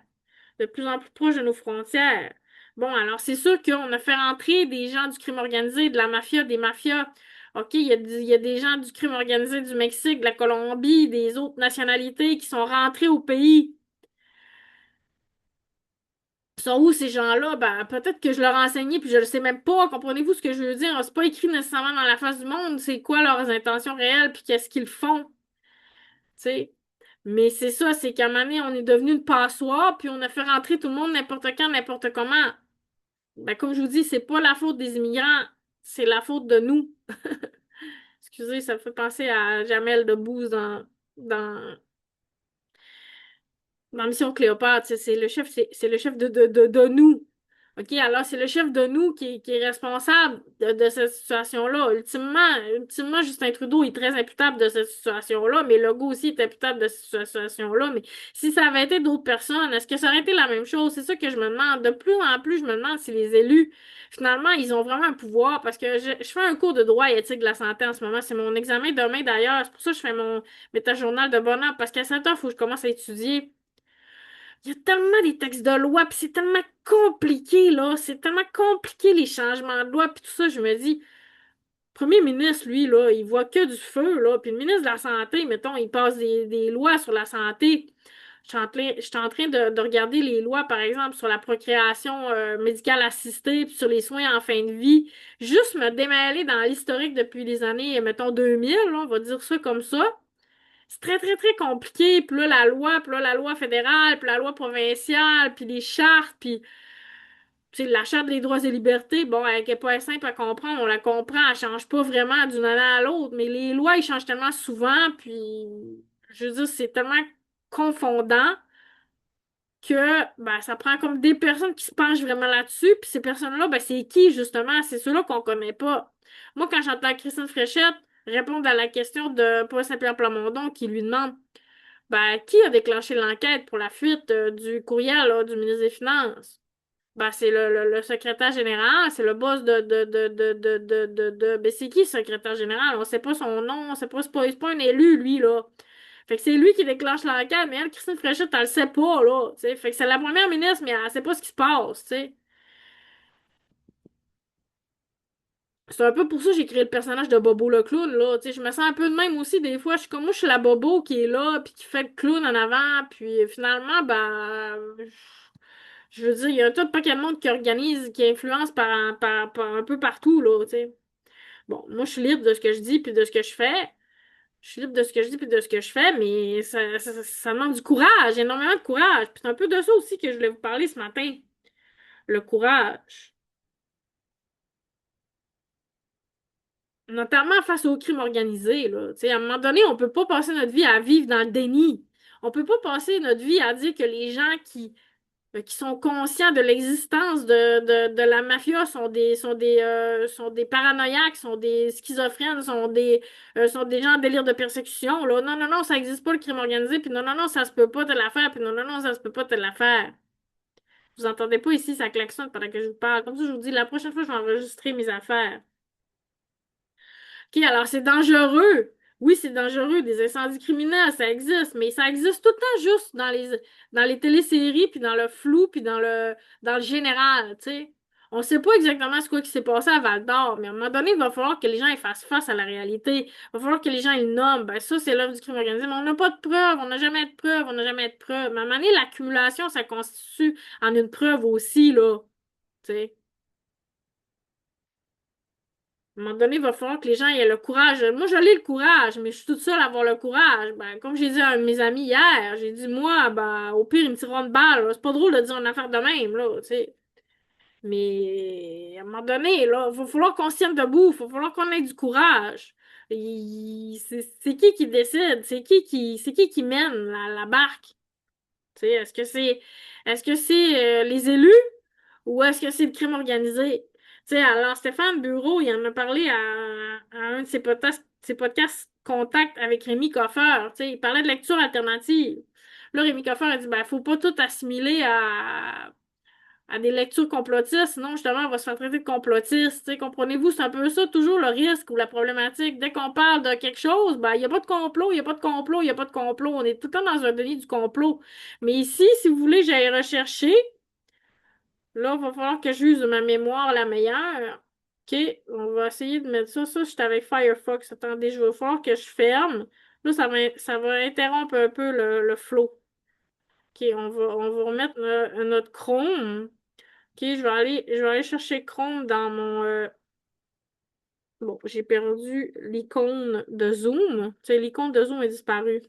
de plus en plus proche de nos frontières. Bon, alors c'est sûr qu'on a fait rentrer des gens du crime organisé, de la mafia, des mafias. OK, il y a des gens du crime organisé du Mexique, de la Colombie, des autres nationalités qui sont rentrés au pays. Sont où ces gens-là? Ben, peut-être que je leur ai enseigné puis je le sais même pas. Comprenez-vous ce que je veux dire? C'est pas écrit nécessairement dans la face du monde, c'est quoi leurs intentions réelles puis qu'est-ce qu'ils font, tu sais. Mais c'est ça, c'est qu'à un moment donné, on est devenu une passoire puis on a fait rentrer tout le monde n'importe quand, n'importe comment. Ben, comme je vous dis, c'est pas la faute des immigrants, c'est la faute de nous. Excusez, ça me fait penser à Jamel Debbouze dans dans Mission Cléopâtre, c'est le chef de nous. OK, alors c'est le chef de nous qui est responsable de cette situation-là. Ultimement, Justin Trudeau est très imputable de cette situation-là, mais Legault aussi est imputable de cette situation-là. Mais si ça avait été d'autres personnes, est-ce que ça aurait été la même chose? C'est ça que je me demande. De plus en plus, je me demande si les élus, finalement, ils ont vraiment un pouvoir, parce que je fais un cours de droit et éthique de la santé en ce moment. C'est mon examen demain d'ailleurs. C'est pour ça que je fais mon méta-journal de bonheur, parce qu'à 7 heures, il faut que je commence à étudier. Il y a tellement des textes de loi, puis c'est tellement compliqué, là. C'est tellement compliqué, les changements de loi, puis tout ça. Je me dis, le premier ministre, lui, là, il voit que du feu, là. Puis le ministre de la Santé, mettons, il passe des lois sur la santé. Je suis en train de regarder les lois, par exemple, sur la procréation médicale assistée, puis sur les soins en fin de vie. Juste me démêler dans l'historique depuis les années, mettons, 2000, là, on va dire ça comme ça. C'est très, très, très compliqué. Puis là, la loi fédérale, puis la loi provinciale, puis les chartes, puis tu sais, la charte des droits et libertés, bon, elle est pas simple à comprendre. On la comprend, elle change pas vraiment d'une année à l'autre, mais les lois, ils changent tellement souvent, puis je veux dire, c'est tellement confondant que ben, ça prend comme des personnes qui se penchent vraiment là-dessus, puis ces personnes-là, ben, c'est qui, justement? C'est ceux-là qu'on connaît pas. Moi, quand j'entends Christine Fréchette répondre à la question de Paul Saint-Pierre Plamondon qui lui demande ben, qui a déclenché l'enquête pour la fuite du courriel là, du ministre des Finances? Ben, c'est le secrétaire général, c'est le boss ben, c'est qui, le secrétaire général? On sait pas son nom, on sait pas, c'est pas un élu, lui, là. Fait que c'est lui qui déclenche l'enquête, mais elle, Christine Fréchette, elle le sait pas, là, tu sais. Fait que c'est la première ministre, mais elle sait pas ce qui se passe, tu sais. C'est un peu pour ça que j'ai créé le personnage de Bobo le clown, là, tu sais. Je me sens un peu de même aussi, des fois. Je suis comme moi, je suis la Bobo qui est là, puis qui fait le clown en avant, puis finalement, ben... Je veux dire, il y a un tas de paquet de monde qui organise, qui influence par un peu partout, là, tu sais. Bon, moi, je suis libre de ce que je dis puis de ce que je fais. Je suis libre de ce que je dis puis de ce que je fais, mais ça demande du courage, énormément de courage. Puis c'est un peu de ça aussi que je voulais vous parler ce matin. Le courage. Notamment face au crime organisé, là. Tu sais, à un moment donné, on peut pas passer notre vie à vivre dans le déni. On peut pas passer notre vie à dire que les gens qui sont conscients de l'existence de la mafia sont des paranoïaques, sont des schizophrènes, sont des gens en délire de persécution, là. Non, non, non, ça existe pas le crime organisé, puis non, non, non, ça se peut pas telle affaire, puis non, non, non, ça se peut pas telle affaire. Vous entendez pas ici, ça klaxonne pendant que je vous parle. Comme ça, je vous dis, la prochaine fois, je vais enregistrer mes affaires. OK, alors c'est dangereux. Oui, c'est dangereux, des incendies criminels, ça existe, mais ça existe tout le temps juste dans les téléséries, puis dans le flou, puis dans le général, tu sais. On sait pas exactement ce quoi qui s'est passé à Val d'Or, mais à un moment donné, il va falloir que les gens ils fassent face à la réalité. Il va falloir que les gens ils nomment. Ben ça, c'est l'œuvre du crime organisé, mais on n'a pas de preuves, on n'a jamais de preuves, on n'a jamais de preuves. Mais à un moment donné, l'accumulation, ça constitue en une preuve aussi, là. Tu sais. À un moment donné, il va falloir que les gens aient le courage. Moi, je l'ai le courage, mais je suis toute seule à avoir le courage. Ben, comme j'ai dit à un de mes amis hier, j'ai dit, moi, ben, au pire, ils me tireront de balle, là. C'est pas drôle de dire une affaire de même, là, tu sais. Mais à un moment donné, là, il va falloir qu'on se tienne debout, il va falloir qu'on ait du courage. C'est qui décide? C'est qui mène la barque? Tu sais, est-ce que c'est les élus ou est-ce que c'est le crime organisé? Tu sais, alors Stéphane Bureau, il en a parlé à un de ses podcasts Contact avec Rémi Coffeur. Tu sais, il parlait de lecture alternative. Là, Rémi Coffeur a dit, ben, faut pas tout assimiler à des lectures complotistes, sinon justement on va se faire traiter de complotiste. Tu sais, comprenez-vous, c'est un peu ça toujours le risque ou la problématique. Dès qu'on parle de quelque chose, ben il n'y a pas de complot, il n'y a pas de complot, il n'y a pas de complot. On est tout le temps dans un déni du complot. Mais ici, si vous voulez, j'aille rechercher, là, il va falloir que j'use de ma mémoire la meilleure. OK, on va essayer de mettre ça. Ça, je suis avec Firefox. Attendez, je vais falloir que je ferme. Là, ça va interrompre un peu le flow. OK, on va remettre notre Chrome. Ok, je vais aller chercher Chrome dans mon. Bon, j'ai perdu l'icône de Zoom. Tu sais, l'icône de Zoom est disparue.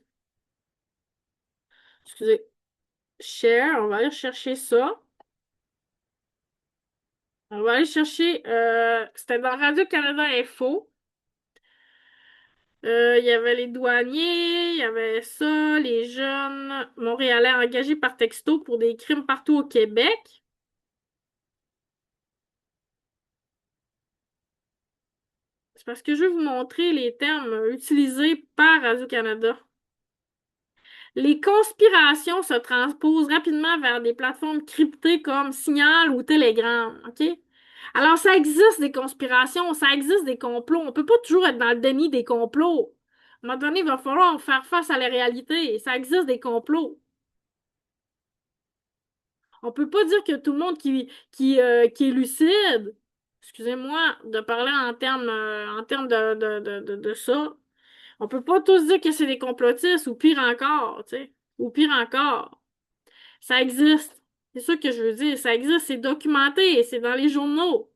Excusez. Share, on va aller chercher ça. On va aller chercher. C'était dans Radio-Canada Info. Il y avait les douaniers, il y avait ça, les jeunes Montréalais engagés par texto pour des crimes partout au Québec. C'est parce que je vais vous montrer les termes utilisés par Radio-Canada. Les conspirations se transposent rapidement vers des plateformes cryptées comme Signal ou Telegram, OK? Alors, ça existe des conspirations, ça existe des complots. On peut pas toujours être dans le déni des complots. À un moment donné, il va falloir faire face à la réalité. Ça existe des complots. On peut pas dire que tout le monde qui est lucide, excusez-moi de parler en termes de ça, on peut pas tous dire que c'est des complotistes ou pire encore, tu sais, ou pire encore. Ça existe. C'est ça que je veux dire. Ça existe, c'est documenté, c'est dans les journaux.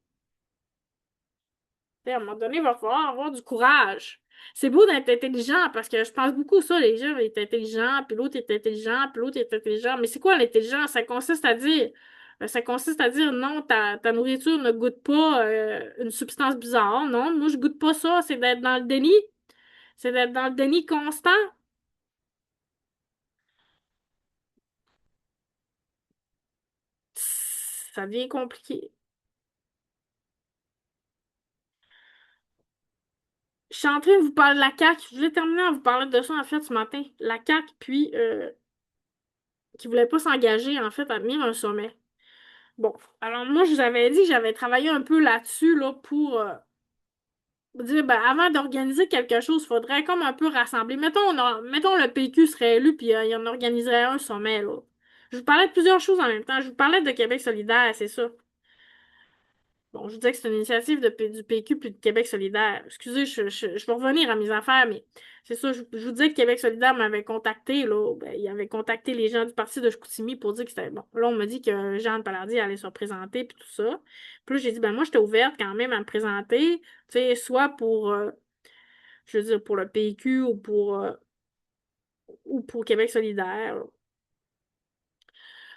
À un moment donné, il va falloir avoir du courage. C'est beau d'être intelligent parce que je pense beaucoup ça, les gens sont intelligents, puis l'autre est intelligent, puis l'autre est intelligent. Mais c'est quoi l'intelligence? Ça consiste à dire non, ta nourriture ne goûte pas une substance bizarre. Non, moi je goûte pas ça. C'est d'être dans le déni. C'est d'être dans le déni constant. ça devient compliqué. Je suis en train de vous parler de la CAQ. Je voulais terminer en vous parlant de ça, en fait, ce matin. La CAQ, puis, qui voulait pas s'engager, en fait, à tenir un sommet. Bon, alors moi, je vous avais dit que j'avais travaillé un peu là-dessus, là, pour dire, ben, avant d'organiser quelque chose, il faudrait comme un peu rassembler. Mettons le PQ serait élu, puis il y en organiserait un sommet, là. Je vous parlais de plusieurs choses en même temps. Je vous parlais de Québec solidaire, c'est ça. Bon, je vous disais que c'est une initiative du PQ puis de Québec solidaire. Excusez, je vais revenir à mes affaires, mais c'est ça, je vous disais que Québec solidaire m'avait contacté, là. Ben, il avait contacté les gens du parti de Chicoutimi pour dire que c'était bon. Là, on m'a dit que Jeanne Palardy allait se représenter puis tout ça. Puis là, j'ai dit, ben moi, j'étais ouverte quand même à me présenter, tu sais, soit pour, je veux dire, pour le PQ ou pour Québec solidaire.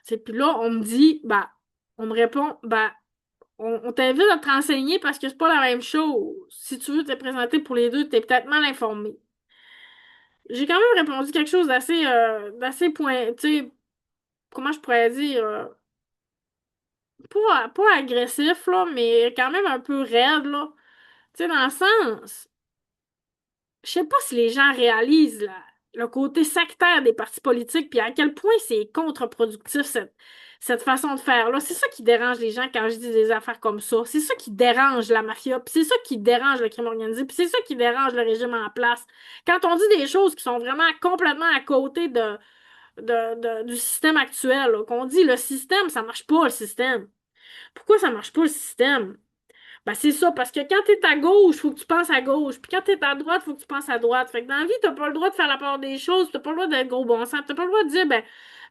C'est puis là, on me dit, bah, on me répond, bah, on t'invite à te renseigner parce que c'est pas la même chose. Si tu veux te présenter pour les deux, t'es peut-être mal informé. J'ai quand même répondu quelque chose d'assez point, tu sais, comment je pourrais dire, pas agressif, là, mais quand même un peu raide, là. Tu sais, dans le sens. Je sais pas si les gens réalisent le côté sectaire des partis politiques, puis à quel point c'est contre-productif cette façon de faire-là. C'est ça qui dérange les gens quand je dis des affaires comme ça. C'est ça qui dérange la mafia, puis c'est ça qui dérange le crime organisé, puis c'est ça qui dérange le régime en place. Quand on dit des choses qui sont vraiment complètement à côté du système actuel, là, qu'on dit le système, ça marche pas, le système. Pourquoi ça marche pas, le système? Ben, c'est ça, parce que quand t'es à gauche, faut que tu penses à gauche. Puis quand t'es à droite, faut que tu penses à droite. Fait que dans la vie, t'as pas le droit de faire la part des choses, t'as pas le droit d'être gros bon sens, t'as pas le droit de dire, ben,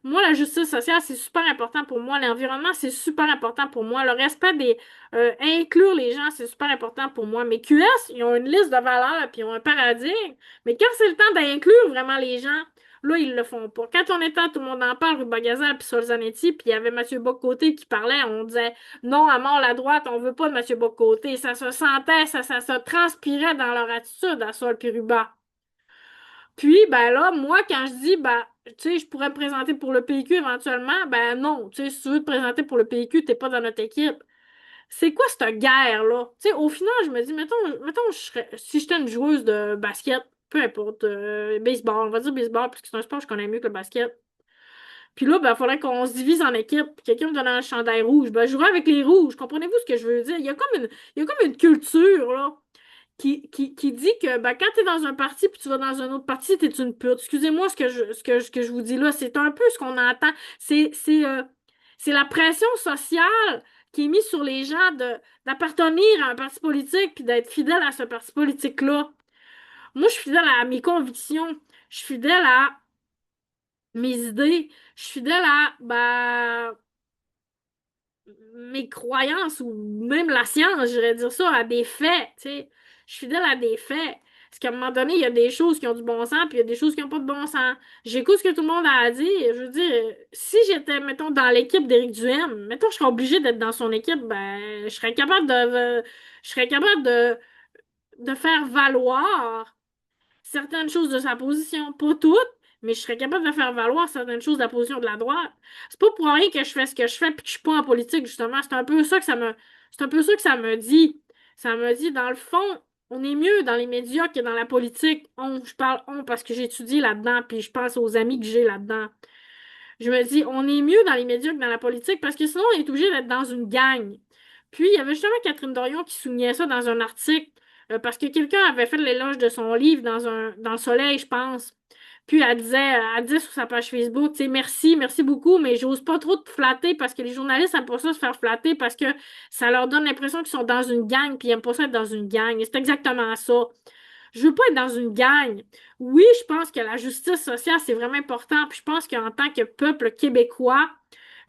moi, la justice sociale, c'est super important pour moi, l'environnement, c'est super important pour moi, le respect inclure les gens, c'est super important pour moi. Mais QS, ils ont une liste de valeurs, puis ils ont un paradigme. Mais quand c'est le temps d'inclure vraiment les gens, là, ils le font pas. Quand on était à Tout le monde en parle, rue Bagazal, puis Solzanetti, puis il y avait Mathieu Bock-Côté qui parlait, on disait, non, à mort la droite, on veut pas de M. Bocoté. Ça se sentait, ça se transpirait dans leur attitude à Sol puis Ruba. Puis, ben là, moi, quand je dis, ben, tu sais, je pourrais me présenter pour le PQ éventuellement, ben non, tu sais, si tu veux te présenter pour le PQ, t'es pas dans notre équipe. C'est quoi cette guerre-là? Tu sais, au final, je me dis, mettons si j'étais une joueuse de basket, peu importe, baseball, on va dire baseball, parce que c'est un sport que je connais mieux que le basket. Puis là, ben, il faudrait qu'on se divise en équipes. Quelqu'un me donne un chandail rouge. Ben, je jouerai avec les rouges. Comprenez-vous ce que je veux dire? Il y a comme une culture, là, qui dit que ben, quand t'es dans un parti puis tu vas dans un autre parti, t'es une pute. Excusez-moi ce que je vous dis là. C'est un peu ce qu'on entend. C'est la pression sociale qui est mise sur les gens d'appartenir à un parti politique puis d'être fidèle à ce parti politique-là. Moi, je suis fidèle à mes convictions. Je suis fidèle à mes idées. Je suis fidèle à mes croyances ou même la science, j'irais dire ça, à des faits, tu sais. Je suis fidèle à des faits. Parce qu'à un moment donné, il y a des choses qui ont du bon sens, puis il y a des choses qui n'ont pas de bon sens. J'écoute ce que tout le monde a à dire. Je veux dire, si j'étais, mettons, dans l'équipe d'Éric Duhem, mettons, je serais obligée d'être dans son équipe, ben, je serais capable de faire valoir certaines choses de sa position, pas toutes, mais je serais capable de faire valoir certaines choses de la position de la droite. C'est pas pour rien que je fais ce que je fais puis que je suis pas en politique, justement. C'est un peu ça que ça me dit. Ça me dit, dans le fond, on est mieux dans les médias que dans la politique. Je parle parce que j'ai étudié là-dedans, puis je pense aux amis que j'ai là-dedans. Je me dis, on est mieux dans les médias que dans la politique parce que sinon, on est obligé d'être dans une gang. Puis, il y avait justement Catherine Dorion qui soulignait ça dans un article parce que quelqu'un avait fait l'éloge de son livre dans le Soleil, je pense. Puis, elle disait sur sa page Facebook, tu sais, merci, merci beaucoup, mais j'ose pas trop te flatter parce que les journalistes n'aiment pas ça se faire flatter parce que ça leur donne l'impression qu'ils sont dans une gang puis ils aiment pas ça être dans une gang. Et c'est exactement ça. Je veux pas être dans une gang. Oui, je pense que la justice sociale, c'est vraiment important. Puis je pense qu'en tant que peuple québécois,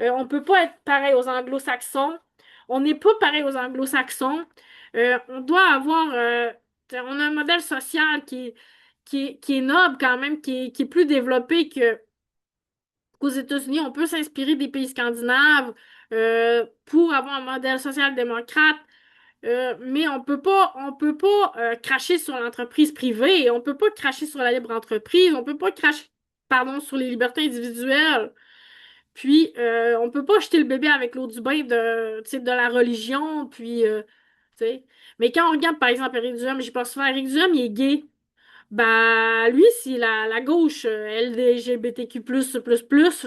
on peut pas être pareil aux Anglo-Saxons. On n'est pas pareil aux Anglo-Saxons. On doit avoir... on a un modèle social qui est noble quand même, qui est plus développé qu'aux États-Unis. On peut s'inspirer des pays scandinaves pour avoir un modèle social-démocrate. Mais on peut pas cracher sur l'entreprise privée, on peut pas cracher sur la libre entreprise, on peut pas cracher, pardon, sur les libertés individuelles. Puis, on peut pas jeter le bébé avec l'eau du bain de, tu sais, de la religion, puis, tu sais. Mais quand on regarde, par exemple, Éric Duhem, j'y pense souvent, Éric Duhem, il est gay. Ben, lui, si la gauche LGBTQ++,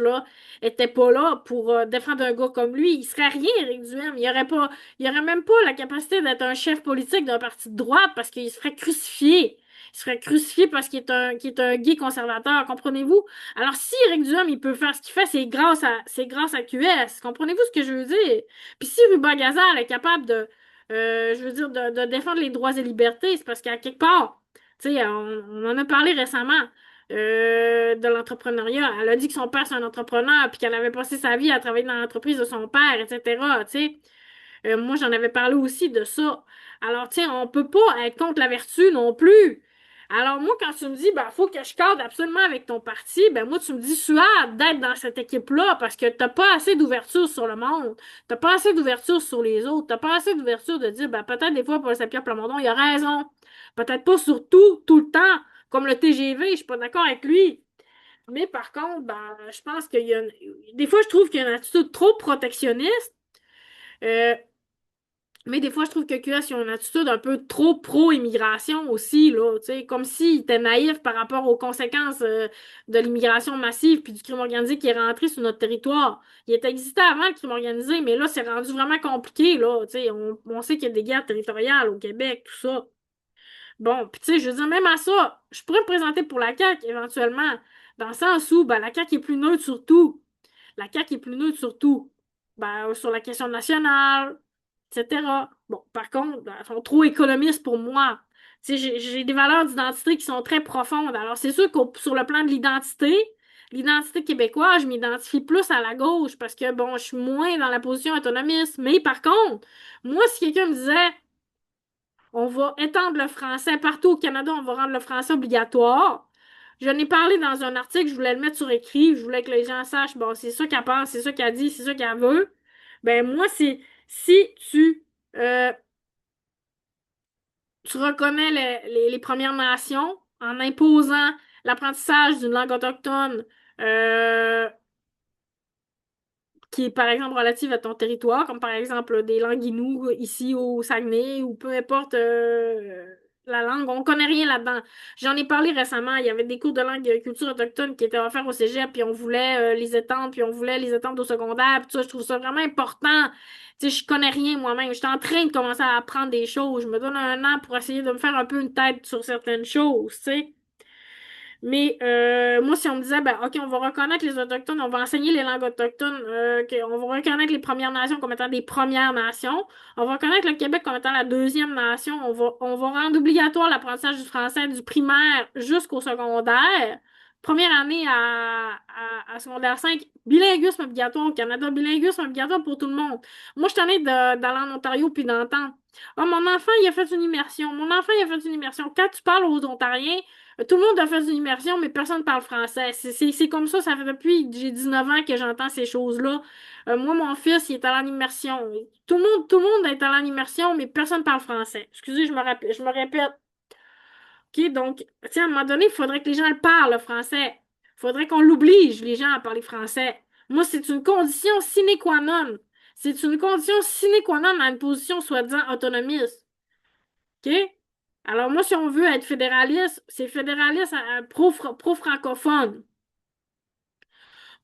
là, était pas là pour défendre un gars comme lui, il serait rien, Éric Duhem. Il aurait même pas la capacité d'être un chef politique d'un parti de droite parce qu'il se ferait crucifier. Il se ferait crucifier parce qu'il est un gay conservateur, comprenez-vous? Alors, si Éric Duhem, il peut faire ce qu'il fait, c'est grâce à QS. Comprenez-vous ce que je veux dire? Puis si Ruba Gazal est capable je veux dire, de défendre les droits et libertés, c'est parce qu'à quelque part, tu sais, on en a parlé récemment de l'entrepreneuriat. Elle a dit que son père, c'est un entrepreneur, puis qu'elle avait passé sa vie à travailler dans l'entreprise de son père, etc. Tu sais. Moi, j'en avais parlé aussi de ça. Alors, tiens, on peut pas être contre la vertu non plus. Alors, moi, quand tu me dis, ben, faut que je cadre absolument avec ton parti, ben, moi, tu me dis, Suade, d'être dans cette équipe-là parce que t'as pas assez d'ouverture sur le monde. T'as pas assez d'ouverture sur les autres. T'as pas assez d'ouverture de dire, ben, peut-être des fois, Paul Saint-Pierre Plamondon, il a raison. Peut-être pas sur tout, tout le temps. Comme le TGV, je suis pas d'accord avec lui. Mais par contre, ben, je pense des fois, je trouve qu'il y a une attitude trop protectionniste. Euh, mais des fois, je trouve que QS, ils ont une attitude un peu trop pro-immigration aussi, là, tu sais, comme s'ils étaient naïfs par rapport aux conséquences de l'immigration massive puis du crime organisé qui est rentré sur notre territoire. Il était existé avant le crime organisé, mais là, c'est rendu vraiment compliqué, là, tu sais, on sait qu'il y a des guerres territoriales au Québec, tout ça. Bon, puis tu sais, je veux dire, même à ça, je pourrais me présenter pour la CAQ éventuellement, dans le sens où, ben, la CAQ est plus neutre sur tout. La CAQ est plus neutre sur tout. Ben, sur la question nationale, etc. Bon, par contre, ben, elles sont trop économistes pour moi. Tu sais, j'ai des valeurs d'identité qui sont très profondes. Alors, c'est sûr que sur le plan de l'identité québécoise, je m'identifie plus à la gauche parce que, bon, je suis moins dans la position autonomiste. Mais par contre, moi, si quelqu'un me disait, on va étendre le français partout au Canada, on va rendre le français obligatoire. J'en ai parlé dans un article, je voulais le mettre sur écrit, je voulais que les gens sachent, bon, c'est ça qu'elle pense, c'est ça qu'elle dit, c'est ça qu'elle veut. Ben moi, c'est si euh, tu reconnais les Premières Nations en imposant l'apprentissage d'une langue autochtone euh, qui est par exemple relative à ton territoire, comme par exemple des langues inouïs ici au Saguenay ou peu importe la langue, on connaît rien là-dedans. J'en ai parlé récemment, il y avait des cours de langue et culture autochtone qui étaient offerts au cégep, puis on voulait les étendre, puis on voulait les étendre au secondaire, puis tout ça, je trouve ça vraiment important. Tu sais, je connais rien moi-même, j'étais en train de commencer à apprendre des choses, je me donne un an pour essayer de me faire un peu une tête sur certaines choses, tu sais. Mais moi, si on me disait, ben, OK, on va reconnaître les Autochtones, on va enseigner les langues autochtones, on va reconnaître les Premières Nations comme étant des Premières Nations, on va reconnaître le Québec comme étant la deuxième nation, on va rendre obligatoire l'apprentissage du français du primaire jusqu'au secondaire. Première année à secondaire 5 bilinguisme obligatoire au Canada, bilinguisme obligatoire pour tout le monde. Moi, je suis allée d'aller en Ontario puis d'entendre. Oh, mon enfant, il a fait une immersion. Mon enfant, il a fait une immersion. Quand tu parles aux Ontariens, tout le monde a fait une immersion, mais personne ne parle français. C'est comme ça fait depuis que j'ai 19 ans que j'entends ces choses-là. Moi, mon fils, il est allé en immersion. Tout le monde est allé en immersion, mais personne ne parle français. Excusez, je me répète. OK, donc, tiens, à un moment donné, il faudrait que les gens le parlent, le français. Il faudrait qu'on l'oblige, les gens, à parler français. Moi, c'est une condition sine qua non. C'est une condition sine qua non à une position soi-disant autonomiste. OK? Alors moi, si on veut être fédéraliste, c'est fédéraliste pro-francophone.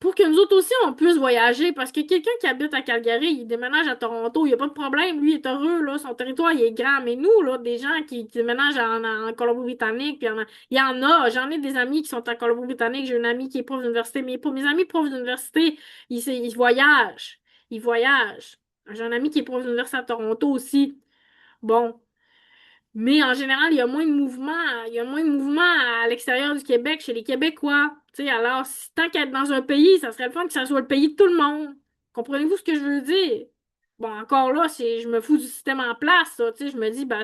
Pour que nous autres aussi, on puisse voyager. Parce que quelqu'un qui habite à Calgary, il déménage à Toronto, il n'y a pas de problème. Lui, il est heureux, là, son territoire, il est grand. Mais nous, là, des gens qui déménagent en Colombie-Britannique, il y en a. J'en ai des amis qui sont en Colombie-Britannique. J'ai une amie qui est prof d'université. Mais pour mes amis profs d'université, ils voyagent. Ils voyagent. J'ai un ami qui est prof d'université à Toronto aussi. Bon. Mais en général, il y a moins de mouvement à l'extérieur du Québec chez les Québécois. Tu sais, alors, tant qu'être dans un pays, ça serait le fun que ça soit le pays de tout le monde. Comprenez-vous ce que je veux dire? Bon, encore là, je me fous du système en place, ça, tu sais, je me dis, ben,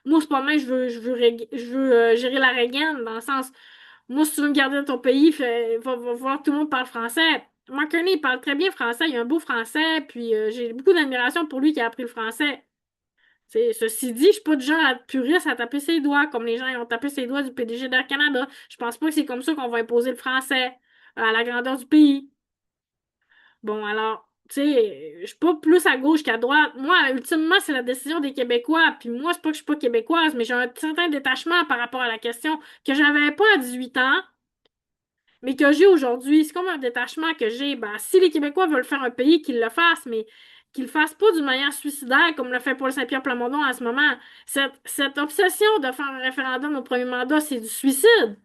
moi, c'est pas mal, je veux gérer la régane, dans le sens, moi, si tu veux me garder dans ton pays, va voir que tout le monde parle français. Mark Carney, il parle très bien français, il a un beau français, puis j'ai beaucoup d'admiration pour lui qui a appris le français. Ceci dit, je suis pas du genre à être puriste à taper ses doigts, comme les gens ils ont tapé ses doigts du PDG d'Air Canada. Je pense pas que c'est comme ça qu'on va imposer le français à la grandeur du pays. Bon, alors, tu sais, je suis pas plus à gauche qu'à droite. Moi, ultimement, c'est la décision des Québécois. Puis moi, c'est pas que je suis pas québécoise, mais j'ai un certain détachement par rapport à la question que j'avais pas à 18 ans, mais que j'ai aujourd'hui. C'est comme un détachement que j'ai. Ben, si les Québécois veulent faire un pays, qu'ils le fassent, mais qu'ils le fassent pas d'une manière suicidaire comme le fait Paul Saint-Pierre Plamondon en ce moment. Cette obsession de faire un référendum au premier mandat, c'est du suicide.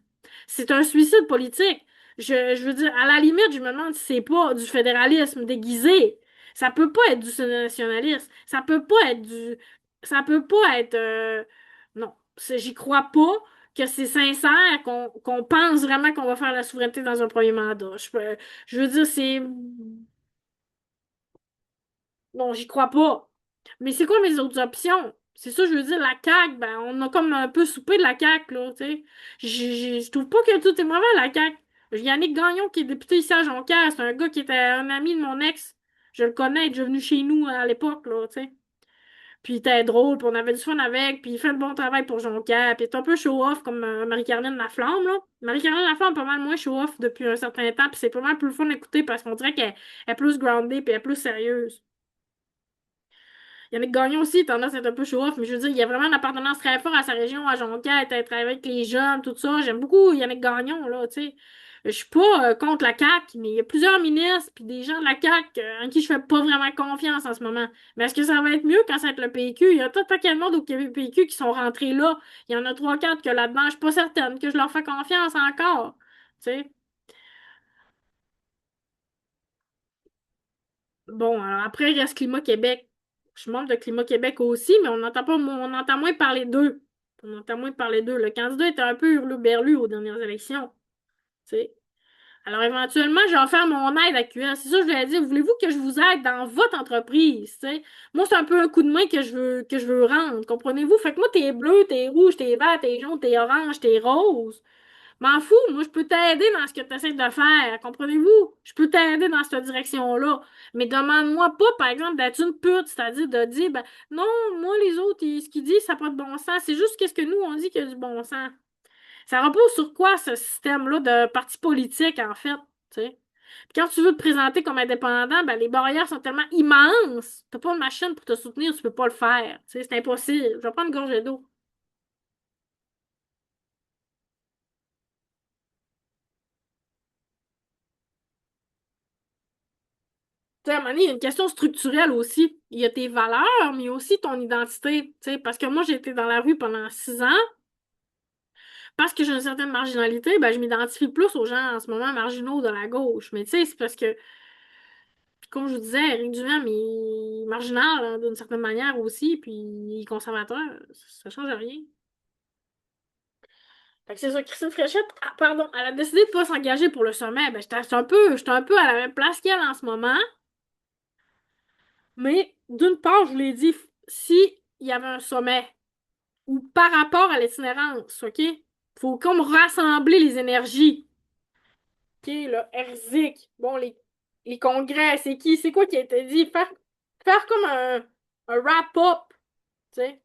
C'est un suicide politique. Je veux dire, à la limite, je me demande si c'est pas du fédéralisme déguisé. Ça peut pas être du nationalisme. Ça peut pas être du. Ça peut pas être. Non, j'y crois pas que c'est sincère, qu'on pense vraiment qu'on va faire la souveraineté dans un premier mandat. Je veux dire, c'est. Non, j'y crois pas. Mais c'est quoi mes autres options? C'est ça, je veux dire, la CAQ, ben, on a comme un peu soupé de la CAQ, là, tu sais. Je trouve pas que tout est mauvais, la CAQ. Yannick Gagnon, qui est député ici à Jonquière, c'est un gars qui était un ami de mon ex. Je le connais, il est déjà venu chez nous à l'époque, là, tu sais. Puis il était drôle, puis on avait du fun avec, puis il fait le bon travail pour Jonquière, puis il est un peu show-off comme Marie-Caroline Laflamme, là. Marie-Caroline Laflamme est pas mal moins show-off depuis un certain temps, puis c'est pas mal plus le fun d'écouter parce qu'on dirait qu'elle est plus groundée, puis elle est plus sérieuse. Yannick Gagnon aussi, tendance à être un peu show-off, mais je veux dire, il y a vraiment une appartenance très forte à sa région, à Jonquière, être avec les jeunes, tout ça. J'aime beaucoup Yannick Gagnon, là, tu sais. Je suis pas contre la CAQ, mais il y a plusieurs ministres puis des gens de la CAQ en qui je fais pas vraiment confiance en ce moment. Mais est-ce que ça va être mieux quand ça va être le PQ? Il y a tout un paquet de monde au PQ qui sont rentrés là. Il y en a trois, quatre que là-dedans, je suis pas certaine que je leur fais confiance encore. Tu sais. Bon, alors après, il reste Climat Québec. Je suis membre de Climat Québec aussi, mais on entend pas, on entend moins parler d'eux. On entend moins parler d'eux. Le candidat était un peu hurluberlu aux dernières élections. Tu sais. Alors éventuellement, je vais faire mon aide à QS. C'est ça que je lui ai dit. Voulez-vous que je vous aide dans votre entreprise? Tu sais? Moi, c'est un peu un coup de main que je veux rendre. Comprenez-vous? Fait que moi, t'es bleu, t'es rouge, t'es vert, t'es jaune, t'es orange, t'es rose. M'en fous, moi je peux t'aider dans ce que tu essaies de faire, comprenez-vous? Je peux t'aider dans cette direction-là. Mais demande-moi pas, par exemple, d'être une pute, c'est-à-dire de dire, ben non, moi les autres, ce qu'ils disent, ça n'a pas de bon sens. C'est juste qu'est-ce que nous, on dit qu'il y a du bon sens. Ça repose sur quoi ce système-là de parti politique, en fait, tu sais? Puis quand tu veux te présenter comme indépendant, ben les barrières sont tellement immenses. T'as pas une machine pour te soutenir, tu peux pas le faire. Tu sais, c'est impossible. Je vais prendre une gorgée d'eau. Tu sais, à un moment donné, il y a une question structurelle aussi. Il y a tes valeurs, mais il y a aussi ton identité. Tu sais, parce que moi, j'ai été dans la rue pendant 6 ans. Parce que j'ai une certaine marginalité, ben, je m'identifie plus aux gens en ce moment marginaux de la gauche. Mais tu sais, c'est parce que, comme je vous disais, Éric Duhem il est marginal hein, d'une certaine manière aussi, puis il est conservateur. Ça change rien. Fait que c'est ça, Christine Fréchette, ah, pardon, elle a décidé de pas s'engager pour le sommet. Ben, j'étais un peu à la même place qu'elle en ce moment. Mais d'une part, je vous l'ai dit, si il y avait un sommet, ou par rapport à l'itinérance, OK? Faut comme rassembler les énergies. OK, là, Herzik, bon, les congrès, c'est qui? C'est quoi qui a été dit? Faire comme un wrap-up, tu sais?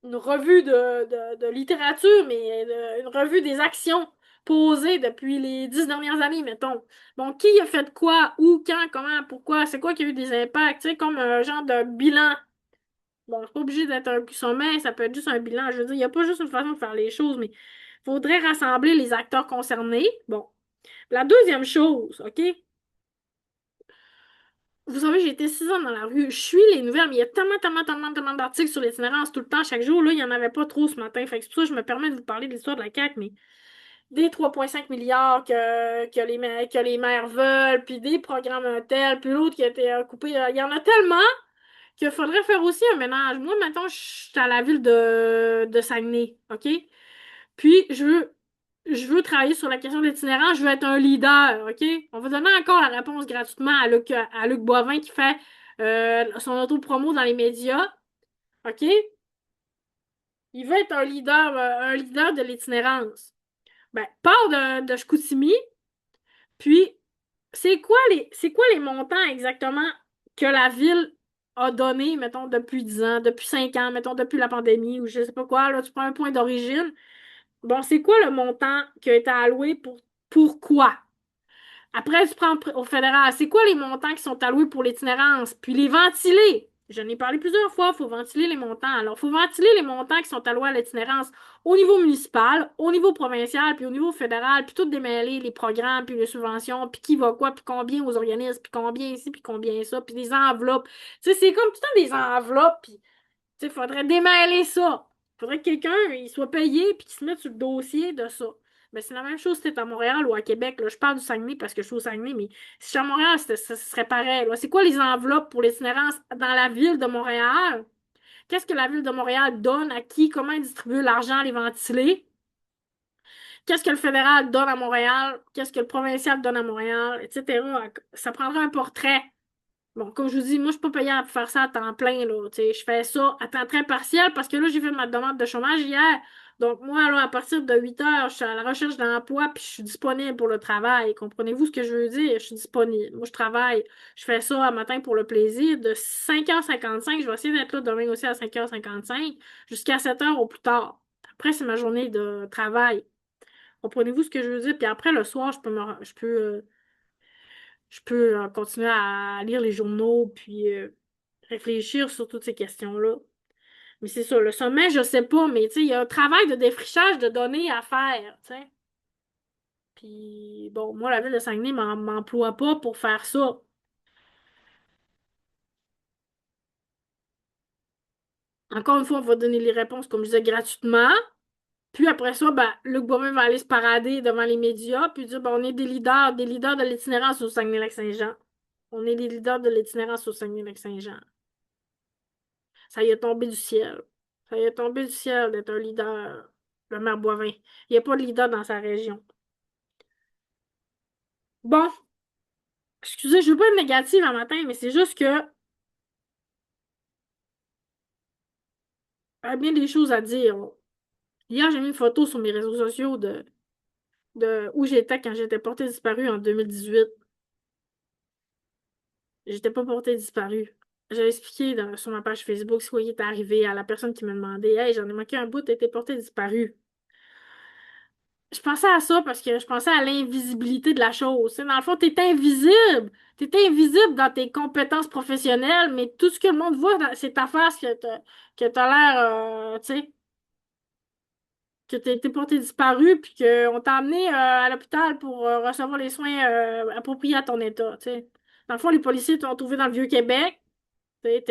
Une revue de littérature, mais une revue des actions posées depuis les 10 dernières années, mettons. Bon, qui a fait quoi, où, quand, comment, pourquoi, c'est quoi qui a eu des impacts, tu sais, comme un genre de bilan. Bon, c'est pas obligé d'être un sommet, ça peut être juste un bilan. Je veux dire, il n'y a pas juste une façon de faire les choses, mais il faudrait rassembler les acteurs concernés. Bon. La deuxième chose, OK? Vous savez, j'ai été 6 ans dans la rue. Je suis les nouvelles, mais il y a tellement, tellement, tellement, tellement d'articles sur l'itinérance tout le temps, chaque jour. Là, il n'y en avait pas trop ce matin. Fait que c'est pour ça que je me permets de vous parler de l'histoire de la CAQ, mais des 3,5 milliards que les maires veulent, puis des programmes un tel, puis l'autre qui a été coupé. Il y en a tellement qu'il faudrait faire aussi un ménage. Moi, maintenant, je suis à la ville de Saguenay, OK? Puis, je veux travailler sur la question de l'itinérance, je veux être un leader, OK? On va donner encore la réponse gratuitement à Luc Boivin qui fait son auto-promo dans les médias, OK? Il veut être un leader de l'itinérance. Ben, part de Chicoutimi, puis c'est quoi les montants exactement que la ville a donné, mettons, depuis 10 ans, depuis 5 ans, mettons, depuis la pandémie, ou je sais pas quoi, là, tu prends un point d'origine. Bon, c'est quoi le montant qui a été alloué pour quoi? Après, tu prends au fédéral. C'est quoi les montants qui sont alloués pour l'itinérance? Puis les ventiler. J'en ai parlé plusieurs fois, il faut ventiler les montants. Alors, il faut ventiler les montants qui sont alloués à l'itinérance au niveau municipal, au niveau provincial, puis au niveau fédéral, puis tout démêler les programmes, puis les subventions, puis qui va quoi, puis combien aux organismes, puis combien ici, puis combien ça, puis des enveloppes. Tu sais, c'est comme tout le temps des enveloppes, puis tu sais, faudrait démêler ça. Faudrait que quelqu'un il soit payé puis qu'il se mette sur le dossier de ça. Mais c'est la même chose si t'es à Montréal ou à Québec. Là. Je parle du Saguenay parce que je suis au Saguenay, mais si je suis à Montréal, ça serait pareil. Là. C'est quoi les enveloppes pour l'itinérance dans la ville de Montréal? Qu'est-ce que la ville de Montréal donne à qui? Comment ils distribuent l'argent, les ventilés? Qu'est-ce que le fédéral donne à Montréal? Qu'est-ce que le provincial donne à Montréal? Etc. Ça prendra un portrait. Bon, comme je vous dis, moi, je suis pas payée à faire ça à temps plein, là. Tu sais, je fais ça à temps très partiel parce que là, j'ai fait ma demande de chômage hier. Donc, moi, là, à partir de 8 heures, je suis à la recherche d'emploi puis je suis disponible pour le travail. Comprenez-vous ce que je veux dire? Je suis disponible. Moi, je travaille. Je fais ça à matin pour le plaisir. De 5h55, je vais essayer d'être là demain aussi à 5h55 jusqu'à 7h au plus tard. Après, c'est ma journée de travail. Comprenez-vous ce que je veux dire? Puis après, le soir, je peux continuer à lire les journaux puis réfléchir sur toutes ces questions-là. Mais c'est ça, le sommet, je sais pas, mais tu sais, il y a un travail de défrichage de données à faire, tu sais. Puis bon, moi, la ville de Saguenay m'emploie pas pour faire ça. Encore une fois, on va donner les réponses, comme je disais, gratuitement. Puis après ça, ben, Luc Boivin va aller se parader devant les médias, puis dire, ben, on est des leaders de l'itinérance au Saguenay-Lac-Saint-Jean. On est des leaders de l'itinérance au Saguenay-Lac-Saint-Jean. Ça y est tombé du ciel. Ça y est tombé du ciel d'être un leader, le maire Boivin. Il n'y a pas de leader dans sa région. Bon, excusez, je veux pas être négative un matin, mais c'est juste que y a bien des choses à dire. Hier, j'ai mis une photo sur mes réseaux sociaux de où j'étais quand j'étais portée disparue en 2018. J'étais pas portée disparue. J'ai expliqué sur ma page Facebook ce qui était arrivé à la personne qui me demandait Hey, j'en ai manqué un bout, t'étais portée disparue. Je pensais à ça parce que je pensais à l'invisibilité de la chose. Tu sais, dans le fond, t'es invisible. T'es invisible dans tes compétences professionnelles, mais tout ce que le monde voit, c'est ta face que t'as l'air, tu sais, que t'as été porté disparu, puis qu'on t'a amené à l'hôpital pour recevoir les soins appropriés à ton état, tu sais. Dans le fond, les policiers t'ont trouvé dans le Vieux-Québec. Tu sais,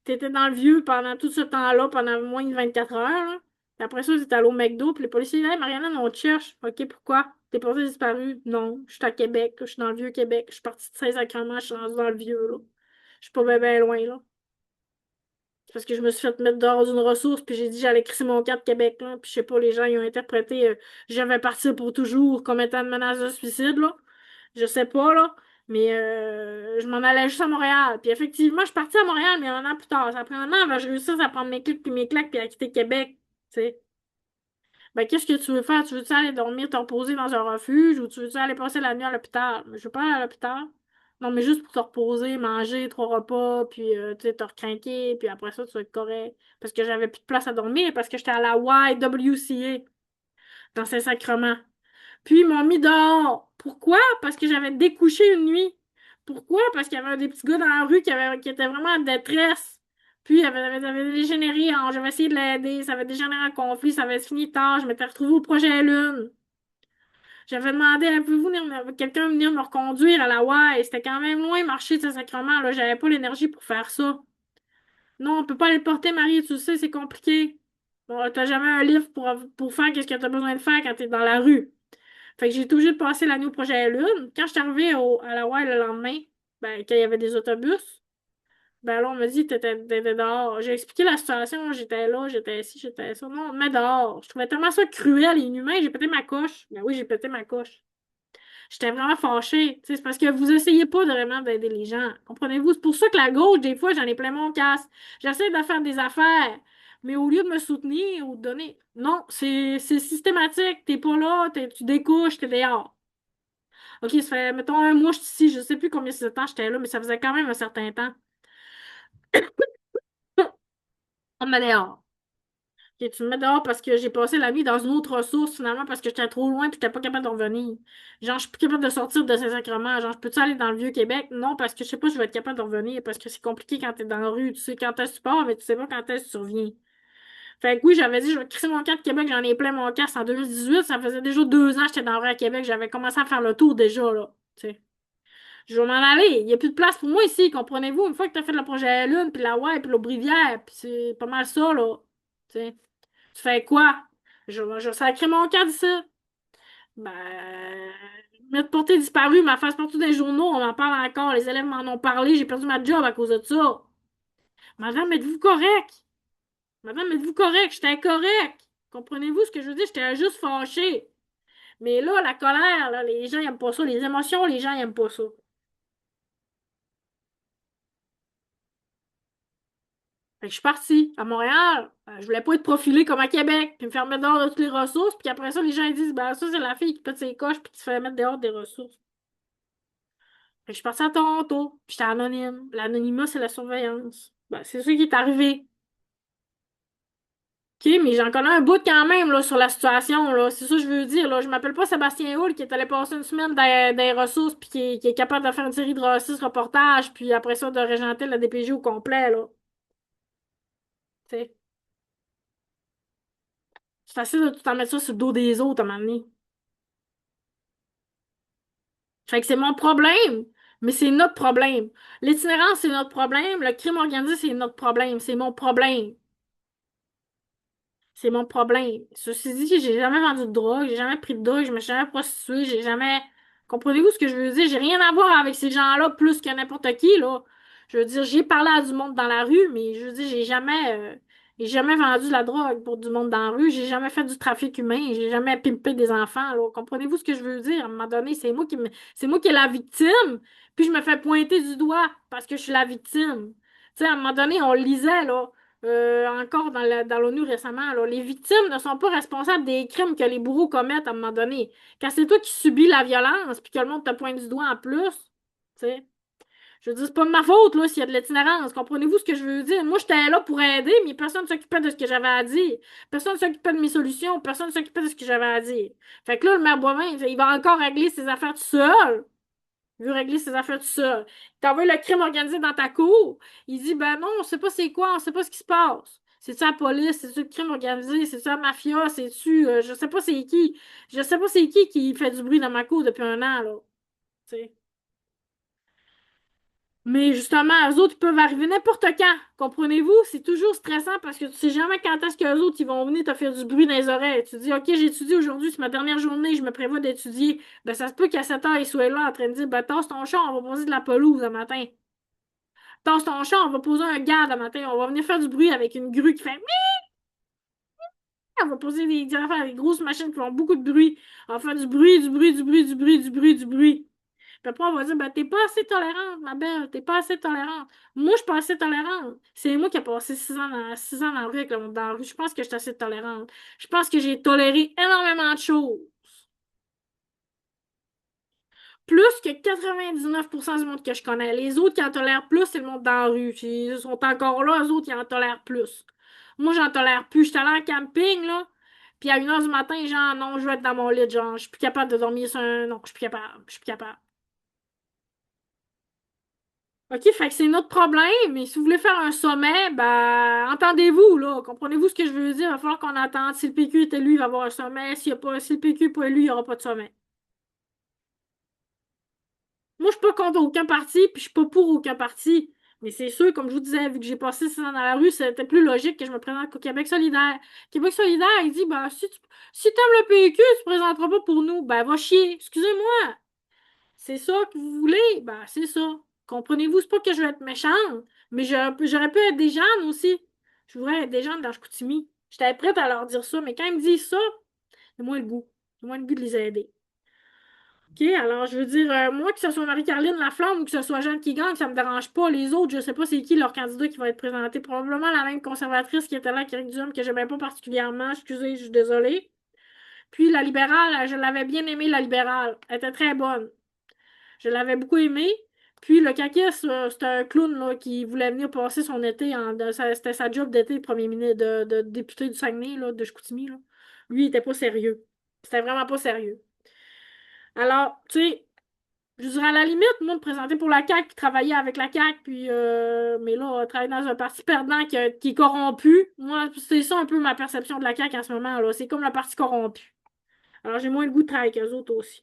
t'étais dans le vieux pendant tout ce temps-là, pendant moins de 24 heures. Là. Puis après ça, t'étais allé au McDo, puis les policiers disaient Hey, Mariana, on te cherche. OK, pourquoi? T'es porté disparu? Non, je suis à Québec, là, je suis dans le vieux Québec. Je suis partie de Saint-Sacrement, je suis rendue dans le vieux, là. Je suis pas bien loin, là. C'est parce que je me suis fait mettre dehors d'une ressource, puis j'ai dit j'allais crisser mon camp de Québec, là. Puis je sais pas, les gens, ils ont interprété je vais partir pour toujours comme étant une menace de suicide, là. Je sais pas, là. Mais je m'en allais juste à Montréal. Puis effectivement, je suis partie à Montréal, mais un an plus tard. Ça a pris un an avant que je réussisse à prendre mes claques, puis à quitter Québec. Tu sais. Ben, qu'est-ce que tu veux faire? Tu veux-tu aller dormir, te reposer dans un refuge ou tu veux-tu aller passer la nuit à l'hôpital? Je veux pas aller à l'hôpital. Non, mais juste pour te reposer, manger 3 repas, puis tu sais, te recrinquer, puis après ça, tu vas être correct. Parce que j'avais plus de place à dormir, parce que j'étais à la YWCA, dans Saint-Sacrement. Puis ils m'ont mis dehors. Pourquoi? Parce que j'avais découché une nuit. Pourquoi? Parce qu'il y avait des petits gars dans la rue qui étaient vraiment en détresse. Puis avait dégénéré. J'avais essayé de l'aider. Ça avait dégénéré en conflit. Ça avait fini tard. Je m'étais retrouvée au projet Lune. J'avais demandé, pouvez-vous quelqu'un venir me reconduire à la Y? C'était quand même loin marcher de Saint-Sacrement. Là, j'avais pas l'énergie pour faire ça. Non, on peut pas aller le porter, Marie, tu le sais, c'est compliqué. Bon, t'as jamais un livre pour faire ce que t'as besoin de faire quand t'es dans la rue. Fait que j'ai été obligée de passer la nuit au projet Lune. Quand je suis arrivée à la WAI le lendemain, ben, quand il y avait des autobus, ben là, on m'a dit que t'étais dehors. J'ai expliqué la situation, j'étais là, j'étais ici, j'étais ça. Non, mais dehors. Je trouvais tellement ça cruel et inhumain, j'ai pété ma coche. Ben oui, j'ai pété ma coche. J'étais vraiment fâchée. Tu sais, c'est parce que vous essayez pas de vraiment d'aider les gens. Comprenez-vous? C'est pour ça que la gauche, des fois, j'en ai plein mon casse. J'essaie de faire des affaires. Mais au lieu de me soutenir ou de donner. Non, c'est systématique. T'es pas là, tu découches, t'es dehors. OK, ça fait, mettons, un mois, je suis ici. Je sais plus combien de temps j'étais là, mais ça faisait quand même un certain temps. On me dehors. Ok, tu me mets dehors parce que j'ai passé la nuit dans une autre ressource, finalement, parce que j'étais trop loin puis j'étais pas capable de revenir. Genre, je suis plus capable de sortir de Saint-Sacrement. Genre, je peux-tu aller dans le Vieux-Québec? Non, parce que je sais pas, si je vais être capable de revenir parce que c'est compliqué quand t'es dans la rue. Tu sais quand est-ce que tu pars, mais tu sais pas quand est-ce que tu reviens. Fait que oui, j'avais dit, je vais crisser mon camp de Québec, j'en ai plein mon casque en 2018. Ça faisait déjà 2 ans que j'étais dans la rue à Québec. J'avais commencé à faire le tour déjà, là. Tu sais. Je vais m'en aller. Il n'y a plus de place pour moi ici, comprenez-vous? Une fois que t'as fait le projet à la Lune, puis la ouais, puis l'Aubrivière, puis c'est pas mal ça, là. Tu sais. Tu fais quoi? Je sacrer mon camp d'ici. Ben, mettre portée disparue, ma face partout dans les journaux, on en parle encore. Les élèves m'en ont parlé, j'ai perdu ma job à cause de ça. Madame, êtes-vous correct? Madame, êtes-vous correct? J'étais correct. Comprenez-vous ce que je veux dire? J'étais juste fâchée. Mais là, la colère, là, les gens ils aiment pas ça. Les émotions, les gens ils aiment pas ça. Fait que je suis partie à Montréal. Je voulais pas être profilée comme à Québec, puis me faire mettre dehors de toutes les ressources, puis après ça, les gens ils disent, ben ça, c'est la fille qui pète ses coches, puis qui se fait mettre dehors des ressources. Fait que je suis partie à Toronto, puis j'étais anonyme. L'anonymat, c'est la surveillance. Ben, c'est ça qui est arrivé. OK, mais j'en connais un bout quand même là, sur la situation, là. C'est ça que je veux dire, là. Je m'appelle pas Sébastien Houle qui est allé passer une semaine dans les ressources puis qui est capable de faire une série de 6 reportages puis après ça de régenter la DPJ au complet, là. Tu sais. C'est facile de tout en mettre ça sur le dos des autres à un moment donné. Fait que c'est mon problème, mais c'est notre problème. L'itinérance, c'est notre problème. Le crime organisé, c'est notre problème. C'est mon problème. C'est mon problème. Ceci dit, j'ai jamais vendu de drogue, j'ai jamais pris de drogue, je me suis jamais prostituée, j'ai jamais... Comprenez-vous ce que je veux dire? J'ai rien à voir avec ces gens-là plus que n'importe qui, là. Je veux dire, j'ai parlé à du monde dans la rue, mais je veux dire, j'ai jamais vendu de la drogue pour du monde dans la rue, j'ai jamais fait du trafic humain, j'ai jamais pimpé des enfants, là. Comprenez-vous ce que je veux dire? À un moment donné, c'est moi qui est la victime, puis je me fais pointer du doigt parce que je suis la victime. Tu sais, à un moment donné, on le lisait, là encore dans l'ONU récemment, là, les victimes ne sont pas responsables des crimes que les bourreaux commettent à un moment donné. Quand c'est toi qui subis la violence puis que le monde te pointe du doigt en plus, tu sais, je veux dire, c'est pas de ma faute là, s'il y a de l'itinérance. Comprenez-vous ce que je veux dire? Moi, j'étais là pour aider, mais personne ne s'occupait de ce que j'avais à dire. Personne ne s'occupait de mes solutions. Personne ne s'occupait de ce que j'avais à dire. Fait que là, le maire Boivin, il va encore régler ses affaires tout seul. Il veut régler ses affaires tout seul. Il t'envoie le crime organisé dans ta cour. Il dit, ben non, on sait pas c'est quoi, on sait pas ce qui se passe. C'est-tu la police, c'est-tu le crime organisé, c'est-tu la mafia, c'est-tu, je sais pas c'est qui. Je sais pas c'est qui fait du bruit dans ma cour depuis un an, là. Tu sais. Mais justement, eux autres, ils peuvent arriver n'importe quand. Comprenez-vous? C'est toujours stressant parce que tu sais jamais quand est-ce qu'eux autres, ils vont venir te faire du bruit dans les oreilles. Tu dis, OK, j'étudie aujourd'hui, c'est ma dernière journée, je me prévois d'étudier. Ben, ça se peut qu'à 7 heures, ils soient là en train de dire, ben, tasse ton char, on va poser de la pelouse le matin. Tasse ton char, on va poser un garde le matin, on va venir faire du bruit avec une grue qui fait on va poser des affaires avec des grosses machines qui font beaucoup de bruit. On va faire du bruit, du bruit, du bruit, du bruit, du bruit, du bruit. Puis après, on va dire, ben, t'es pas assez tolérante, ma belle, t'es pas assez tolérante. Moi, je suis pas assez tolérante. C'est moi qui ai passé 6 ans dans la rue avec le monde dans la rue. Je pense que je suis assez tolérante. Je pense que j'ai toléré énormément de choses. Plus que 99% du monde que je connais. Les autres qui en tolèrent plus, c'est le monde dans la rue. Ils sont encore là, eux autres, ils en tolèrent plus. Moi, j'en tolère plus. Je suis allée en camping, là, puis à 1 heure du matin, genre, non, je vais être dans mon lit, genre, je suis plus capable de dormir sur un... Non, je suis plus capable, je suis plus capable. OK, fait que c'est notre problème, mais si vous voulez faire un sommet, ben, entendez-vous, là. Comprenez-vous ce que je veux dire? Il va falloir qu'on attende. Si le PQ est élu, il va y avoir un sommet. S'il y a pas, si le PQ n'est pas élu, il n'y aura pas de sommet. Moi, je suis pas contre aucun parti, puis je suis pas pour aucun parti. Mais c'est sûr, comme je vous disais, vu que j'ai passé 6 ans dans la rue, c'était plus logique que je me présente au Québec solidaire. Québec solidaire, il dit, ben, si t'aimes le PQ, tu te présenteras pas pour nous. Ben, va chier. Excusez-moi. C'est ça que vous voulez? Ben, c'est ça. Comprenez-vous? C'est pas que je veux être méchante, mais j'aurais pu être des gens aussi. Je voudrais être des gens dans Chicoutimi. J'étais prête à leur dire ça, mais quand ils me disent ça, c'est moins le goût. C'est moins le goût de les aider. OK, alors je veux dire, moi, que ce soit Marie-Caroline Laflamme ou que ce soit Jeanne qui gagne, ça me dérange pas. Les autres, je sais pas c'est qui leur candidat qui va être présenté. Probablement la même conservatrice qui était là avec Éric Duhem, que j'aimais pas particulièrement. Excusez, je suis désolée. Puis la libérale, je l'avais bien aimée, la libérale. Elle était très bonne. Je l'avais beaucoup aimée. Puis le caquiste, c'était un clown là, qui voulait venir passer son été. C'était sa job d'été, premier ministre de député du Saguenay, là, de Chicoutimi. Là. Lui, il était pas sérieux. C'était vraiment pas sérieux. Alors, tu sais, je dirais à la limite, moi, me présenter pour la CAQ, puis travailler avec la CAQ, puis mais là, travailler dans un parti perdant qui est corrompu, moi, c'est ça un peu ma perception de la CAQ en ce moment, là. C'est comme le parti corrompu. Alors, j'ai moins le goût de travailler avec eux autres aussi.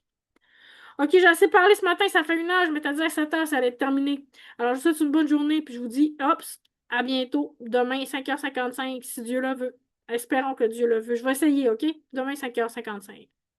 OK, j'ai assez parlé ce matin, ça fait 1 heure, je m'étais dit à 7 heures, ça allait être terminé. Alors, je vous souhaite une bonne journée, puis je vous dis, hop, à bientôt, demain, 5h55, si Dieu le veut. Espérons que Dieu le veut. Je vais essayer, OK? Demain, 5h55.